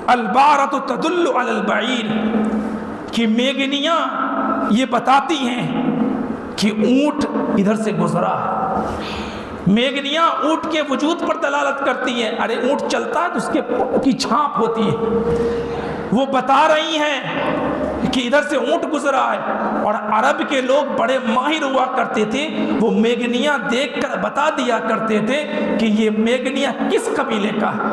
البارۃ تدل علی البعیر، کہ میگنیاں یہ بتاتی ہیں کہ اونٹ ادھر سے گزرا ہے۔ میگنیاں اونٹ کے وجود پر دلالت کرتی ہیں، ارے اونٹ چلتا ہے تو اس کی چھانپ ہوتی ہے، وہ بتا رہی ہیں کہ ادھر سے اونٹ گزرا ہے۔ اور عرب کے لوگ بڑے ماہر ہوا کرتے تھے، وہ میگنیاں دیکھ کر بتا دیا کرتے تھے کہ یہ میگنیاں کس قبیلے کا ہے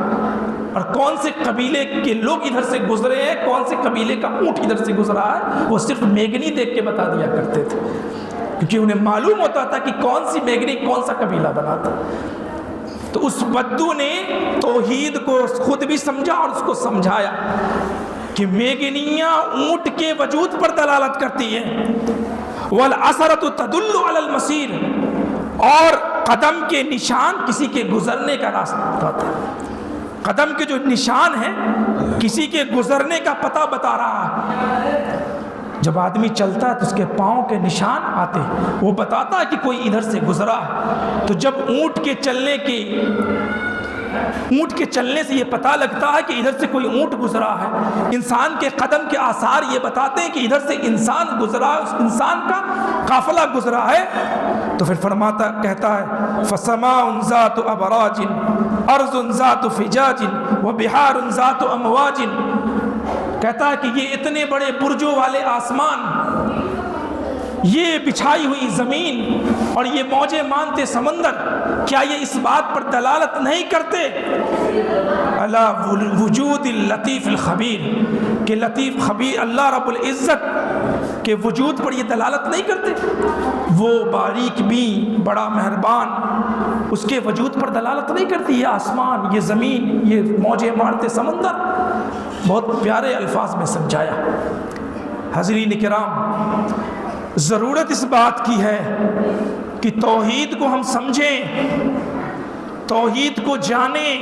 اور کون سے قبیلے کے لوگ ادھر سے گزرے ہیں، کون سے قبیلے کا اونٹ ادھر سے گزرا ہے، وہ صرف میگنی دیکھ کے بتا دیا کرتے تھے، کیونکہ انہیں معلوم ہوتا تھا کہ کون سی میگنی کون سا قبیلہ بناتا۔ تو اس بدو نے توحید کو خود بھی سمجھا اور اس کو سمجھایا کہ میگنیاں اونٹ کے وجود پر دلالت کرتی ہیں، والعثرۃ تدل علی المسیر، اور قدم کے نشان کسی کے گزرنے کا راستہ بتاتا ہے۔ قدم کے جو نشان ہیں کسی کے گزرنے کا پتہ بتا رہا ہے۔ جب آدمی چلتا ہے تو اس کے پاؤں کے نشان آتے ہیں، وہ بتاتا ہے کہ کوئی ادھر سے گزرا ہے۔ تو جب اونٹ کے چلنے سے یہ پتہ لگتا ہے کہ ادھر سے کوئی اونٹ گزرا ہے، انسان کے قدم کے آثار یہ بتاتے ہیں کہ ادھر سے انسان گزرا ہے، اس انسان کا قافلہ گزرا ہے، تو پھر کہتا ہے فَسَمَاءٌ ذَاتُ أَبْرَاجٍ أَرْضٌ ذَاتُ فِجَاجٍ وَبِحَارٌ ذَاتُ أَمْوَاجٍ، کہتا ہے کہ یہ اتنے بڑے برجوں والے آسمان، یہ بچھائی ہوئی زمین اور یہ موجیں مانتے سمندر، کیا یہ اس بات پر دلالت نہیں کرتے علی وجود اللطیف الخبیر، کہ لطیف خبیر اللہ رب العزت کے وجود پر یہ دلالت نہیں کرتے؟ وہ باریک بھی بڑا مہربان، اس کے وجود پر دلالت نہیں کرتی؟ یہ آسمان، یہ زمین، یہ موجیں مارتے سمندر، بہت پیارے الفاظ میں سمجھایا۔ حضرین کرام، ضرورت اس بات کی ہے کہ توحید کو ہم سمجھیں، توحید کو جانیں۔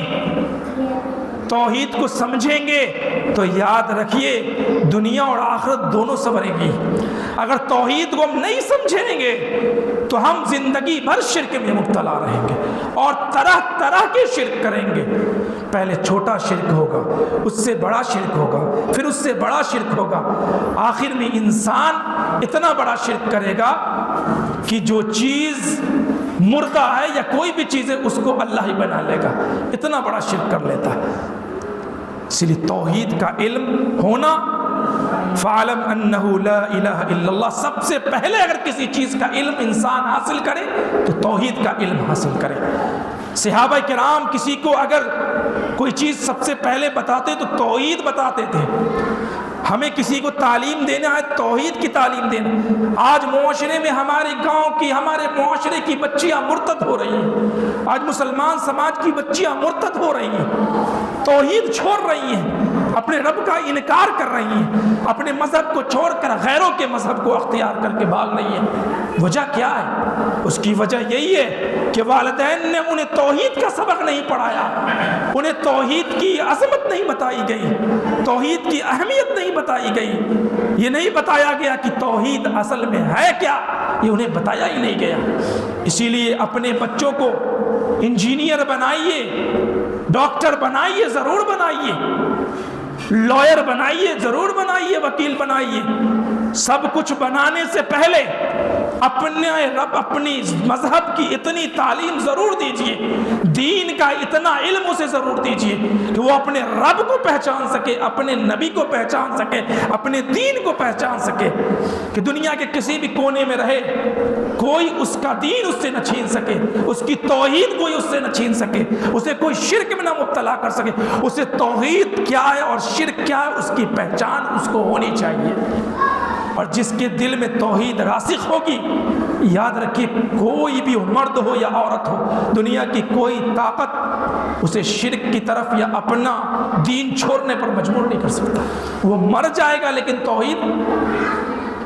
توحید کو سمجھیں گے تو یاد رکھیے دنیا اور آخرت دونوں سنورے گی۔ اگر توحید کو ہم نہیں سمجھیں گے تو ہم زندگی بھر شرک میں مبتلا رہیں گے اور طرح طرح کے شرک کریں گے۔ پہلے چھوٹا شرک ہوگا، اس سے بڑا شرک ہوگا، پھر اس سے بڑا شرک ہوگا، آخر میں انسان اتنا بڑا شرک کرے گا کہ جو چیز مردہ ہے یا کوئی بھی چیز ہے اس کو اللہ ہی بنا لے گا، اتنا بڑا شرک کر لیتا ہے۔ اس لیے توحید کا علم ہونا، فَعَلَمْ أَنَّهُ لَا إِلَهَ إِلَّا اللَّهِ، سب سے پہلے اگر کسی چیز کا علم انسان حاصل کرے تو توحید کا علم حاصل کرے۔ صحابہ کرام کسی کو اگر کوئی چیز سب سے پہلے بتاتے تو توحید بتاتے تھے۔ ہمیں کسی کو تعلیم دینا ہے توحید کی تعلیم دینا۔ آج معاشرے میں ہمارے گاؤں کی، ہمارے معاشرے کی بچیاں مرتد ہو رہی ہیں، آج مسلمان سماج کی بچیاں مرتد ہو رہی ہیں، توحید چھوڑ رہی ہیں، اپنے رب کا انکار کر رہی ہیں، اپنے مذہب کو چھوڑ کر غیروں کے مذہب کو اختیار کر کے بھاگ رہی ہیں۔ وجہ کیا ہے؟ اس کی وجہ یہی ہے کہ والدین نے انہیں توحید کا سبق نہیں پڑھایا، انہیں توحید کی عظمت نہیں بتائی گئی، توحید کی اہمیت نہیں بتائی گئی، یہ نہیں بتایا گیا کہ توحید اصل میں ہے کیا، یہ انہیں بتایا ہی نہیں گیا۔ اسی لیے اپنے بچوں کو انجینئر بنائیے، ڈاکٹر بنائیے، ضرور بنائیے، لائر بنائیے، ضرور بنائیے، وکیل بنائیے۔ سب کچھ بنانے سے پہلے اپنے رب، اپنی مذہب کی اتنی تعلیم ضرور دیجئے، دین کا اتنا علم اسے ضرور دیجئے کہ وہ اپنے رب کو پہچان سکے، اپنے نبی کو پہچان سکے، اپنے دین کو پہچان سکے، کہ دنیا کے کسی بھی کونے میں رہے کوئی اس کا دین اس سے نہ چھین سکے، اس کی توحید کوئی اس سے نہ چھین سکے، اسے کوئی شرک میں نہ مبتلا کر سکے، اسے توحید کیا ہے اور شرک کیا ہے اس کی پہچان اس کو ہونی چاہیے۔ اور جس کے دل میں توحید راسخ ہوگی، یاد رکھیے کوئی بھی مرد ہو یا عورت ہو، دنیا کی کوئی طاقت اسے شرک کی طرف یا اپنا دین چھوڑنے پر مجبور نہیں کر سکتا۔ وہ مر جائے گا لیکن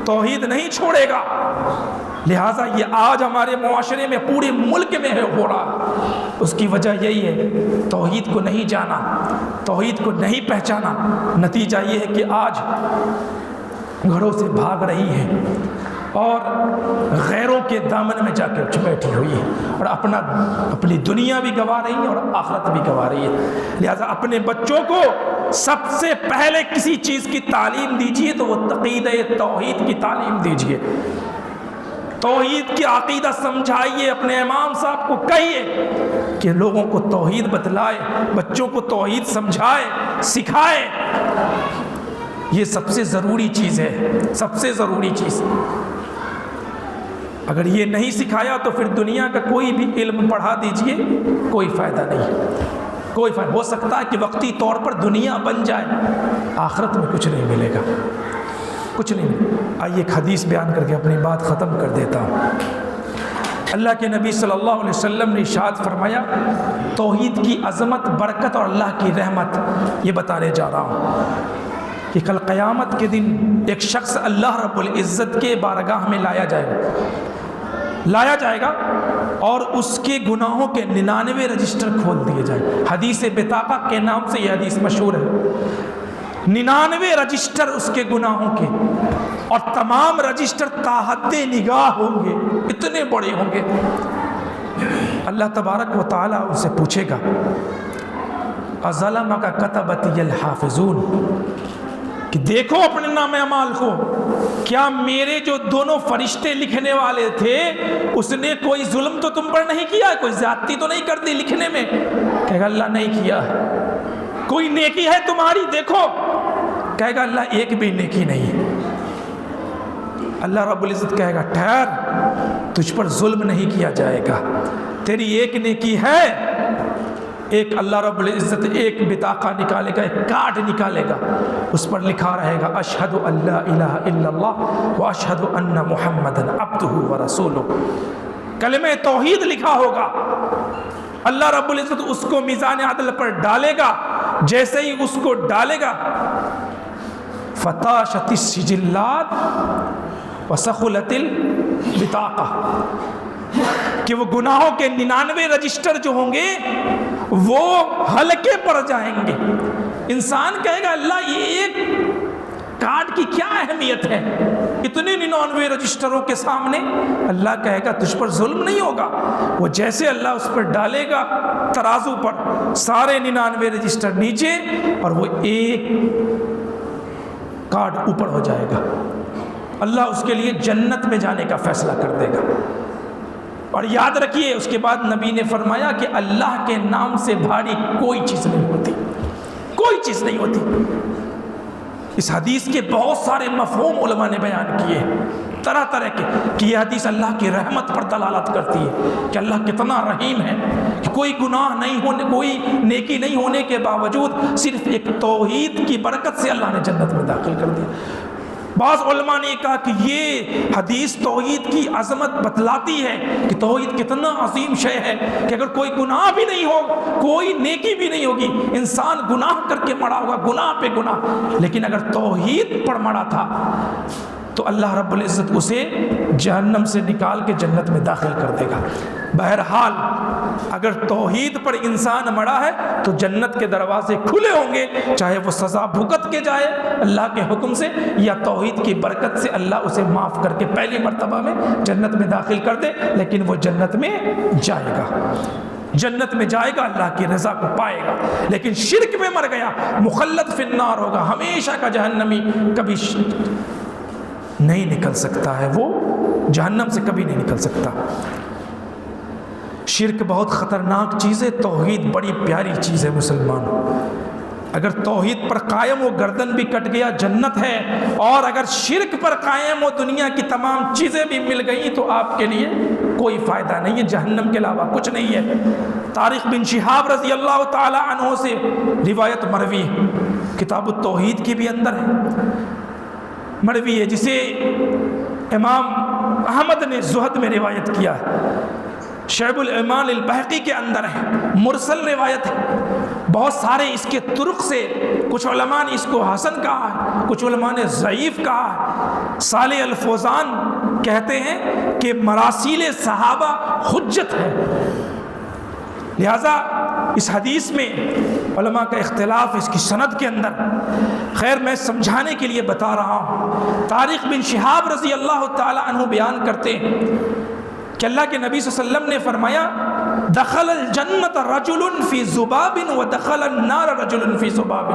توحید نہیں چھوڑے گا۔ لہٰذا یہ آج ہمارے معاشرے میں پورے ملک میں ہو رہا، اس کی وجہ یہی ہے توحید کو نہیں جانا، توحید کو نہیں پہچانا۔ نتیجہ یہ ہے کہ آج گھروں سے بھاگ رہی ہے اور غیروں کے دامن میں جا کے بیٹھی ہوئی ہے، اور اپنی دنیا بھی گنوا رہی ہے اور آخرت بھی گنوا رہی ہے۔ لہٰذا اپنے بچوں کو سب سے پہلے کسی چیز کی تعلیم دیجیے تو وہ عقیدہ توحید کی تعلیم دیجیے، توحید کی عقیدہ سمجھائیے۔ اپنے امام صاحب کو کہیے کہ لوگوں کو توحید بتلائے، بچوں کو توحید سمجھائے، سکھائے۔ یہ سب سے ضروری چیز ہے، سب سے ضروری چیز۔ اگر یہ نہیں سکھایا تو پھر دنیا کا کوئی بھی علم پڑھا دیجئے، کوئی فائدہ نہیں، کوئی فائدہ۔ ہو سکتا ہے کہ وقتی طور پر دنیا بن جائے، آخرت میں کچھ نہیں ملے گا، کچھ نہیں۔ آئیے ایک حدیث بیان کر کے اپنی بات ختم کر دیتا ہوں۔ اللہ کے نبی صلی اللہ علیہ وسلم نے ارشاد فرمایا، توحید کی عظمت، برکت اور اللہ کی رحمت یہ بتانے جا رہا ہوں کہ کل قیامت کے دن ایک شخص اللہ رب العزت کے بارگاہ میں لایا جائے گا اور اس کے گناہوں کے 99 رجسٹر کھول دیے جائیں۔ حدیث بطاقہ کے نام سے یہ حدیث مشہور ہے۔ 99 رجسٹر اس کے گناہوں کے، اور تمام رجسٹر تاحد نگاہ ہوں گے، اتنے بڑے ہوں گے۔ اللہ تبارک و تعالیٰ اسے پوچھے گا، اظلمک کتبتی الحافظون، کہ دیکھو اپنے نام اعمال کو، کیا میرے جو دونوں فرشتے لکھنے والے تھے اس نے کوئی ظلم تو تم پر نہیں کیا، کوئی زیادتی تو نہیں کر دی لکھنے میں؟ کہے گا اللہ نہیں کیا ہے۔ کوئی نیکی ہے تمہاری دیکھو، کہے گا اللہ ایک بھی نیکی نہیں ہے۔ اللہ رب العزت کہے گا ٹھہر، تجھ پر ظلم نہیں کیا جائے گا، تیری ایک نیکی ہے۔ ایک اللہ رب العزت ایک بطاقہ نکالے گا، ایک کارڈ نکالے گا، اس پر لکھا رہے گا اشہد ان لا الہ الا اللہ واشہد ان محمدا عبدہ ورسولہ، کلمہ توحید لکھا ہوگا۔ اللہ رب العزت اس کو میزان عدل پر ڈالے گا، جیسے ہی اس کو ڈالے گا فتاشت السجلات وسخلت البطاقہ، کہ وہ گناہوں کے 99 رجسٹر جو ہوں گے وہ ہلکے پڑ جائیں گے۔ انسان کہے گا اللہ یہ ایک کارڈ کی کیا اہمیت ہے اتنے 99 رجسٹروں کے سامنے؟ اللہ کہے گا تجھ پر ظلم نہیں ہوگا۔ وہ جیسے اللہ اس پر ڈالے گا ترازو پر، سارے 99 رجسٹر نیچے اور وہ ایک کارڈ اوپر ہو جائے گا۔ اللہ اس کے لیے جنت میں جانے کا فیصلہ کر دے گا۔ اور یاد رکھیے اس کے بعد نبی نے فرمایا کہ اللہ کے نام سے بھاری کوئی چیز نہیں ہوتی، کوئی چیز نہیں ہوتی۔ اس حدیث کے بہت سارے مفہوم علماء نے بیان کیے طرح طرح کے، کہ یہ حدیث اللہ کی رحمت پر دلالت کرتی ہے کہ اللہ کتنا رحیم ہے، کہ کوئی گناہ نہیں ہونے، کوئی نیکی نہیں ہونے کے باوجود صرف ایک توحید کی برکت سے اللہ نے جنت میں داخل کر دیا۔ بعض علماء نے کہا کہ یہ حدیث توحید کی عظمت بتلاتی ہے کہ توحید کتنا عظیم شے ہے، کہ اگر کوئی گناہ بھی نہیں ہو، کوئی نیکی بھی نہیں ہوگی، انسان گناہ کر کے مڑا ہوگا، گناہ پہ گناہ، لیکن اگر توحید پر مڑا تھا تو اللہ رب العزت اسے جہنم سے نکال کے جنت میں داخل کر دے گا۔ بہرحال اگر توحید پر انسان مڑا ہے تو جنت کے دروازے کھلے ہوں گے، چاہے وہ سزا بھگت کے جائے اللہ کے حکم سے، یا توحید کی برکت سے اللہ اسے معاف کر کے پہلی مرتبہ میں جنت میں داخل کر دے، لیکن وہ جنت میں جائے گا، جنت میں جائے گا، اللہ کی رضا کو پائے گا۔ لیکن شرک میں مر گیا مخلد فی النار ہوگا، ہمیشہ کا جہنمی، کبھی نہیں نکل سکتا ہے، وہ جہنم سے کبھی نہیں نکل سکتا۔ شرک بہت خطرناک چیز ہے، توحید بڑی پیاری چیز ہے مسلمان۔ اگر توحید پر قائم ہو گردن بھی کٹ گیا جنت ہے، اور اگر شرک پر قائم ہو دنیا کی تمام چیزیں بھی مل گئیں تو آپ کے لیے کوئی فائدہ نہیں ہے، جہنم کے علاوہ کچھ نہیں ہے۔ طارق بن شہاب رضی اللہ تعالی عنہ سے روایت مروی کتاب التوحید کی بھی اندر ہے، مروی ہے جسے امام احمد نے زہد میں روایت کیا ہے، شعب الایمان البیہقی کے اندر ہے، مرسل روایت ہے، بہت سارے اس کے طرق سے، کچھ علماء نے اس کو حسن کہا ہے، کچھ علماء نے ضعیف کہا ہے۔ صالح الفوزان کہتے ہیں کہ مراسیل صحابہ حجت ہے، لہذا اس حدیث میں علماء کا اختلاف اس کی سند کے اندر، خیر میں سمجھانے کے لیے بتا رہا ہوں۔ طارق بن شہاب رضی اللہ تعالی عنہ بیان کرتے ہیں کہ اللہ کے نبی صلی اللہ علیہ وسلم نے فرمایا دخل الجنت رجل فی ذباب ودخل النار رجل فی ذباب،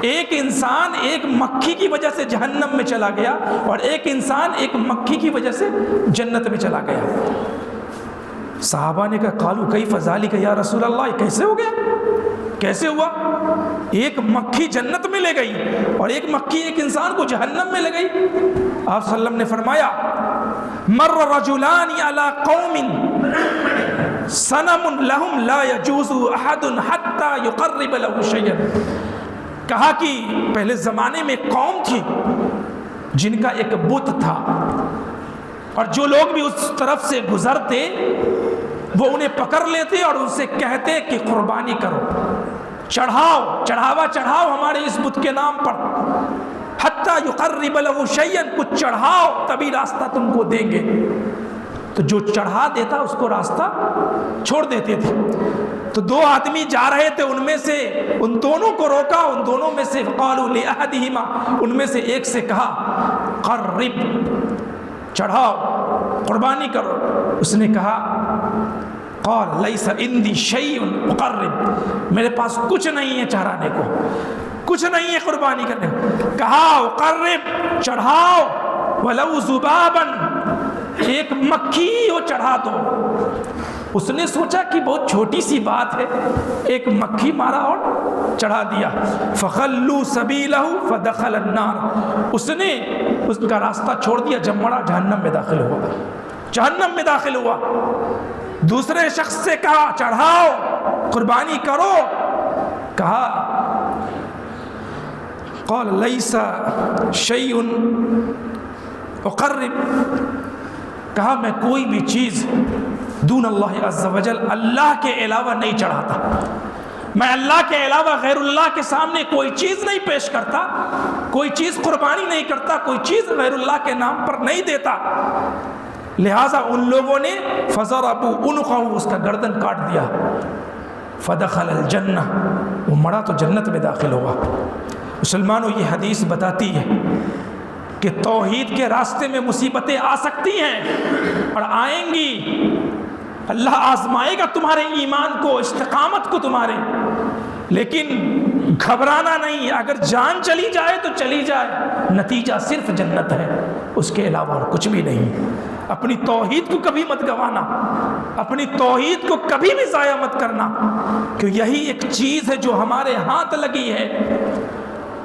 ایک انسان ایک مکھی کی وجہ سے جہنم میں چلا گیا اور ایک انسان ایک مکھی کی وجہ سے جنت میں چلا گیا۔ صحابہ نے کہا قالوا کیف ذالک یا رسول اللہ، یہ کیسے ہو گیا، کیسے ہوا؟ ایک مکھی جنت میں لے گئی اور ایک مکھی ایک انسان کو جہنم میں لے گئی۔ آپ صلی اللہ علیہ وسلم نے فرمایا مر رجلان علی قوم صنم لهم لا يجوز احد حتى يقرب له شيئا، کہا کہ پہلے زمانے میں قوم تھی جن کا ایک بت تھا اور جو لوگ بھی اس طرف سے گزرتے وہ انہیں پکڑ لیتے اور ان سے کہتے کہ قربانی کرو، چڑھاؤ، چڑھاوا چڑھاؤ ہمارے اس بت کے نام پر، حتی یقرب له شیئا، کچھ چڑھاؤ تبھی راستہ تم کو دیں گے۔ تو جو چڑھا دیتا اس کو راستہ چھوڑ دیتے تھے۔ تو دو آدمی جا رہے تھے، ان میں سے ان دونوں کو روکا، ان دونوں میں سے قالوا لأحدہما، ان میں سے ایک سے کہا قرب، چڑھاؤ، قربانی کرو۔ اس نے کہا قال لیس عندی شیء اقرب، میرے پاس کچھ نہیں ہے چڑھانے کو، کچھ نہیں ہے قربانی کرنے کو۔ کہا اقرب، چڑھاؤ، ولو ذبابا، ایک مکھی ہو چڑھا دو۔ اس نے سوچا کہ بہت چھوٹی سی بات ہے، ایک مکھی مارا اور چڑھا دیا۔ فخلوا سبیلہ فدخل النار، اس نے اس کا راستہ چھوڑ دیا، جب مڑا جہنم میں داخل ہوا، جہنم میں داخل ہوا۔ دوسرے شخص سے کہا چڑھاؤ، قربانی کرو، کہا قال لیس شیء اقرب، کہا میں کوئی بھی چیز دون اللہ عز وجل، اللہ کے علاوہ نہیں چڑھاتا، میں اللہ کے علاوہ غیر اللہ کے سامنے کوئی چیز نہیں پیش کرتا، کوئی چیز قربانی نہیں کرتا، کوئی چیز غیر اللہ کے نام پر نہیں دیتا۔ لہٰذا ان لوگوں نے فضربوا عنقہ، اس کا گردن کاٹ دیا، فدخل الجنہ، وہ مڑا تو جنت میں داخل ہوا۔ مسلمانوں یہ حدیث بتاتی ہے کہ توحید کے راستے میں مصیبتیں آ سکتی ہیں اور آئیں گی، اللہ آزمائے گا تمہارے ایمان کو، استقامت کو تمہارے، لیکن گھبرانا نہیں، اگر جان چلی جائے تو چلی جائے، نتیجہ صرف جنت ہے، اس کے علاوہ اور کچھ بھی نہیں۔ اپنی توحید کو کبھی مت گوانا، اپنی توحید کو کبھی بھی ضائع مت کرنا، کہ یہی ایک چیز ہے جو ہمارے ہاتھ لگی ہے،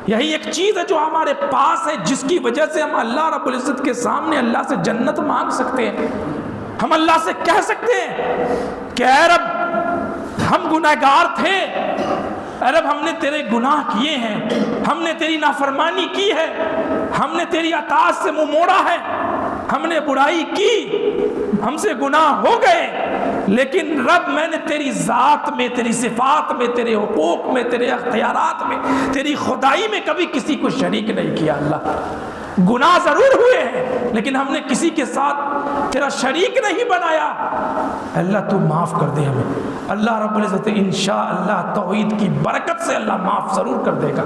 یہی ایک چیز ہے جو ہمارے پاس ہے، جس کی وجہ سے ہم اللہ رب العزت کے سامنے اللہ سے جنت مانگ سکتے ہیں۔ ہم اللہ سے کہہ سکتے ہیں کہ اے رب ہم گناہگار تھے، اے رب ہم نے تیرے گناہ کیے ہیں، ہم نے تیری نافرمانی کی ہے، ہم نے تیری اطاعت سے منہ موڑا ہے، ہم نے برائی کی، ہم سے گناہ ہو گئے، لیکن رب میں نے تیری ذات میں، تیری صفات میں، تیرے حقوق میں، تیرے اختیارات میں، تیری خدائی میں کبھی کسی کو شریک نہیں کیا۔ اللہ گناہ ضرور ہوئے ہیں لیکن ہم نے کسی کے ساتھ تیرا شریک نہیں بنایا، اللہ تو معاف کر دے ہمیں۔ اللہ رب العزت انشاءاللہ توحید کی برکت سے اللہ معاف ضرور کر دے گا،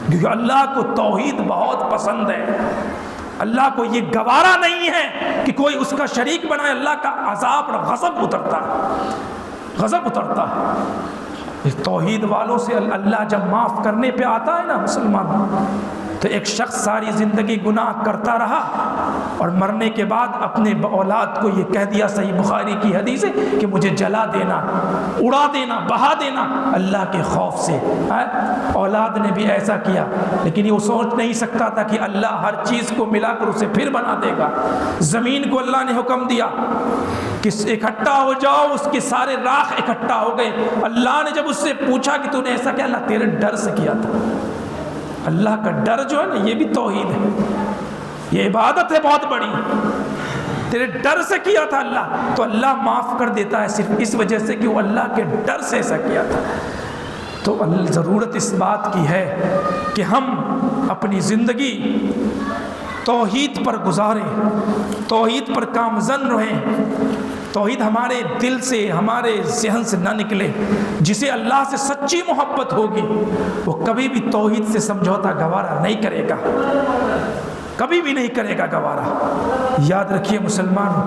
کیونکہ اللہ کو توحید بہت پسند ہے، اللہ کو یہ گوارا نہیں ہے کہ کوئی اس کا شریک بنائے، اللہ کا عذاب اور غضب اترتا ہے، غضب اترتا ہے۔ توحید والوں سے اللہ جب معاف کرنے پہ آتا ہے نا مسلمان، تو ایک شخص ساری زندگی گناہ کرتا رہا اور مرنے کے بعد اپنے اولاد کو یہ کہہ دیا، صحیح بخاری کی حدیث ہے کہ مجھے جلا دینا، اڑا دینا، بہا دینا اللہ کے خوف سے۔ اولاد نے بھی ایسا کیا، لیکن یہ وہ سوچ نہیں سکتا تھا کہ اللہ ہر چیز کو ملا کر اسے پھر بنا دے گا۔ زمین کو اللہ نے حکم دیا کہ اکٹھا ہو جاؤ، اس کے سارے راکھ اکٹھا ہو گئے۔ اللہ نے جب اس سے پوچھا کہ تو نے ایسا کیا، اللہ تیرے ڈر سے کیا تھا۔ اللہ کا ڈر جو ہے نا یہ بھی توحید ہے، یہ عبادت ہے بہت بڑی، تیرے ڈر سے کیا تھا اللہ، تو اللہ معاف کر دیتا ہے صرف اس وجہ سے کہ وہ اللہ کے ڈر سے ایسا کیا تھا۔ تو ضرورت اس بات کی ہے کہ ہم اپنی زندگی توحید پر گزاریں، توحید پر کامزن رہیں، توحید ہمارے دل سے، ہمارے ذہن سے نہ نکلے۔ جسے اللہ سے سچی محبت ہوگی وہ کبھی بھی توحید سے سمجھوتا گوارا نہیں کرے گا، کبھی بھی نہیں کرے گا گوارا۔ یاد رکھیے مسلمانوں،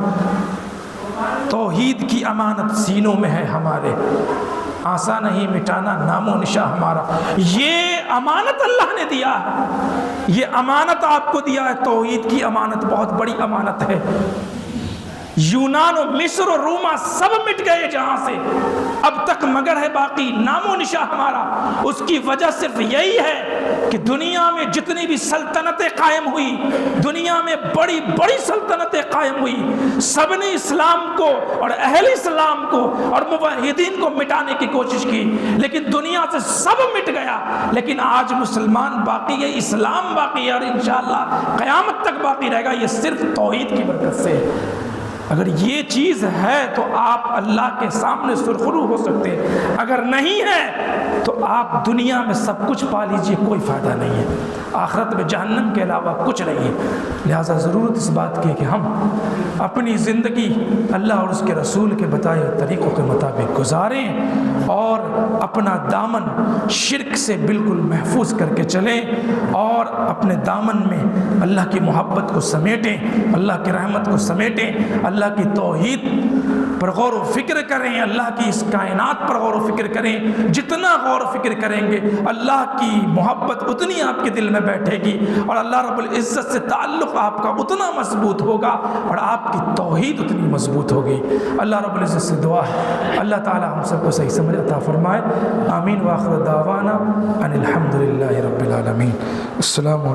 توحید کی امانت سینوں میں ہے ہمارے، آسان نہیں مٹانا نام و نشاں ہمارا۔ یہ امانت اللہ نے دیا ہے، یہ امانت آپ کو دیا ہے، توحید کی امانت بہت بڑی امانت ہے۔ یونان و مصر و روما سب مٹ گئے جہاں سے، اب تک مگر ہے باقی نام و نشاں ہمارا۔ اس کی وجہ صرف یہی ہے کہ دنیا میں جتنی بھی سلطنتیں قائم ہوئی، دنیا میں بڑی بڑی سلطنتیں قائم ہوئی، سب نے اسلام کو اور اہل اسلام کو اور موحدین کو مٹانے کی کوشش کی، لیکن دنیا سے سب مٹ گیا۔ لیکن آج مسلمان باقی ہے، اسلام باقی ہے، اور انشاءاللہ قیامت تک باقی رہے گا، یہ صرف توحید کی برکت سے۔ اگر یہ چیز ہے تو آپ اللہ کے سامنے سرخرو ہو سکتے ہیں، اگر نہیں ہے تو آپ دنیا میں سب کچھ پا لیجئے، کوئی فائدہ نہیں ہے، آخرت میں جہنم کے علاوہ کچھ نہیں ہے۔ لہٰذا ضرورت اس بات کی ہے کہ ہم اپنی زندگی اللہ اور اس کے رسول کے بتائے ہوئے طریقوں کے مطابق گزاریں، اور اپنا دامن شرک سے بالکل محفوظ کر کے چلیں، اور اپنے دامن میں اللہ کی محبت کو سمیٹیں، اللہ کی رحمت کو سمیٹیں، اللہ کی توحید پر غور و فکر کریں، اللہ کی اس کائنات پر غور و فکر کریں۔ جتنا غور و فکر کریں گے اللہ کی محبت اتنی آپ کے دل میں بیٹھے گی، اور اللہ رب العزت سے تعلق آپ کا اتنا مضبوط ہوگا، اور آپ کی توحید اتنی مضبوط ہوگی۔ اللہ رب العزت سے دعا ہے اللہ تعالی ہم سب کو صحیح سمجھ عطا فرمائے۔ آمین۔ وآخر دعوانا ان الحمد للہ رب العالمین۔ السلام علیکم۔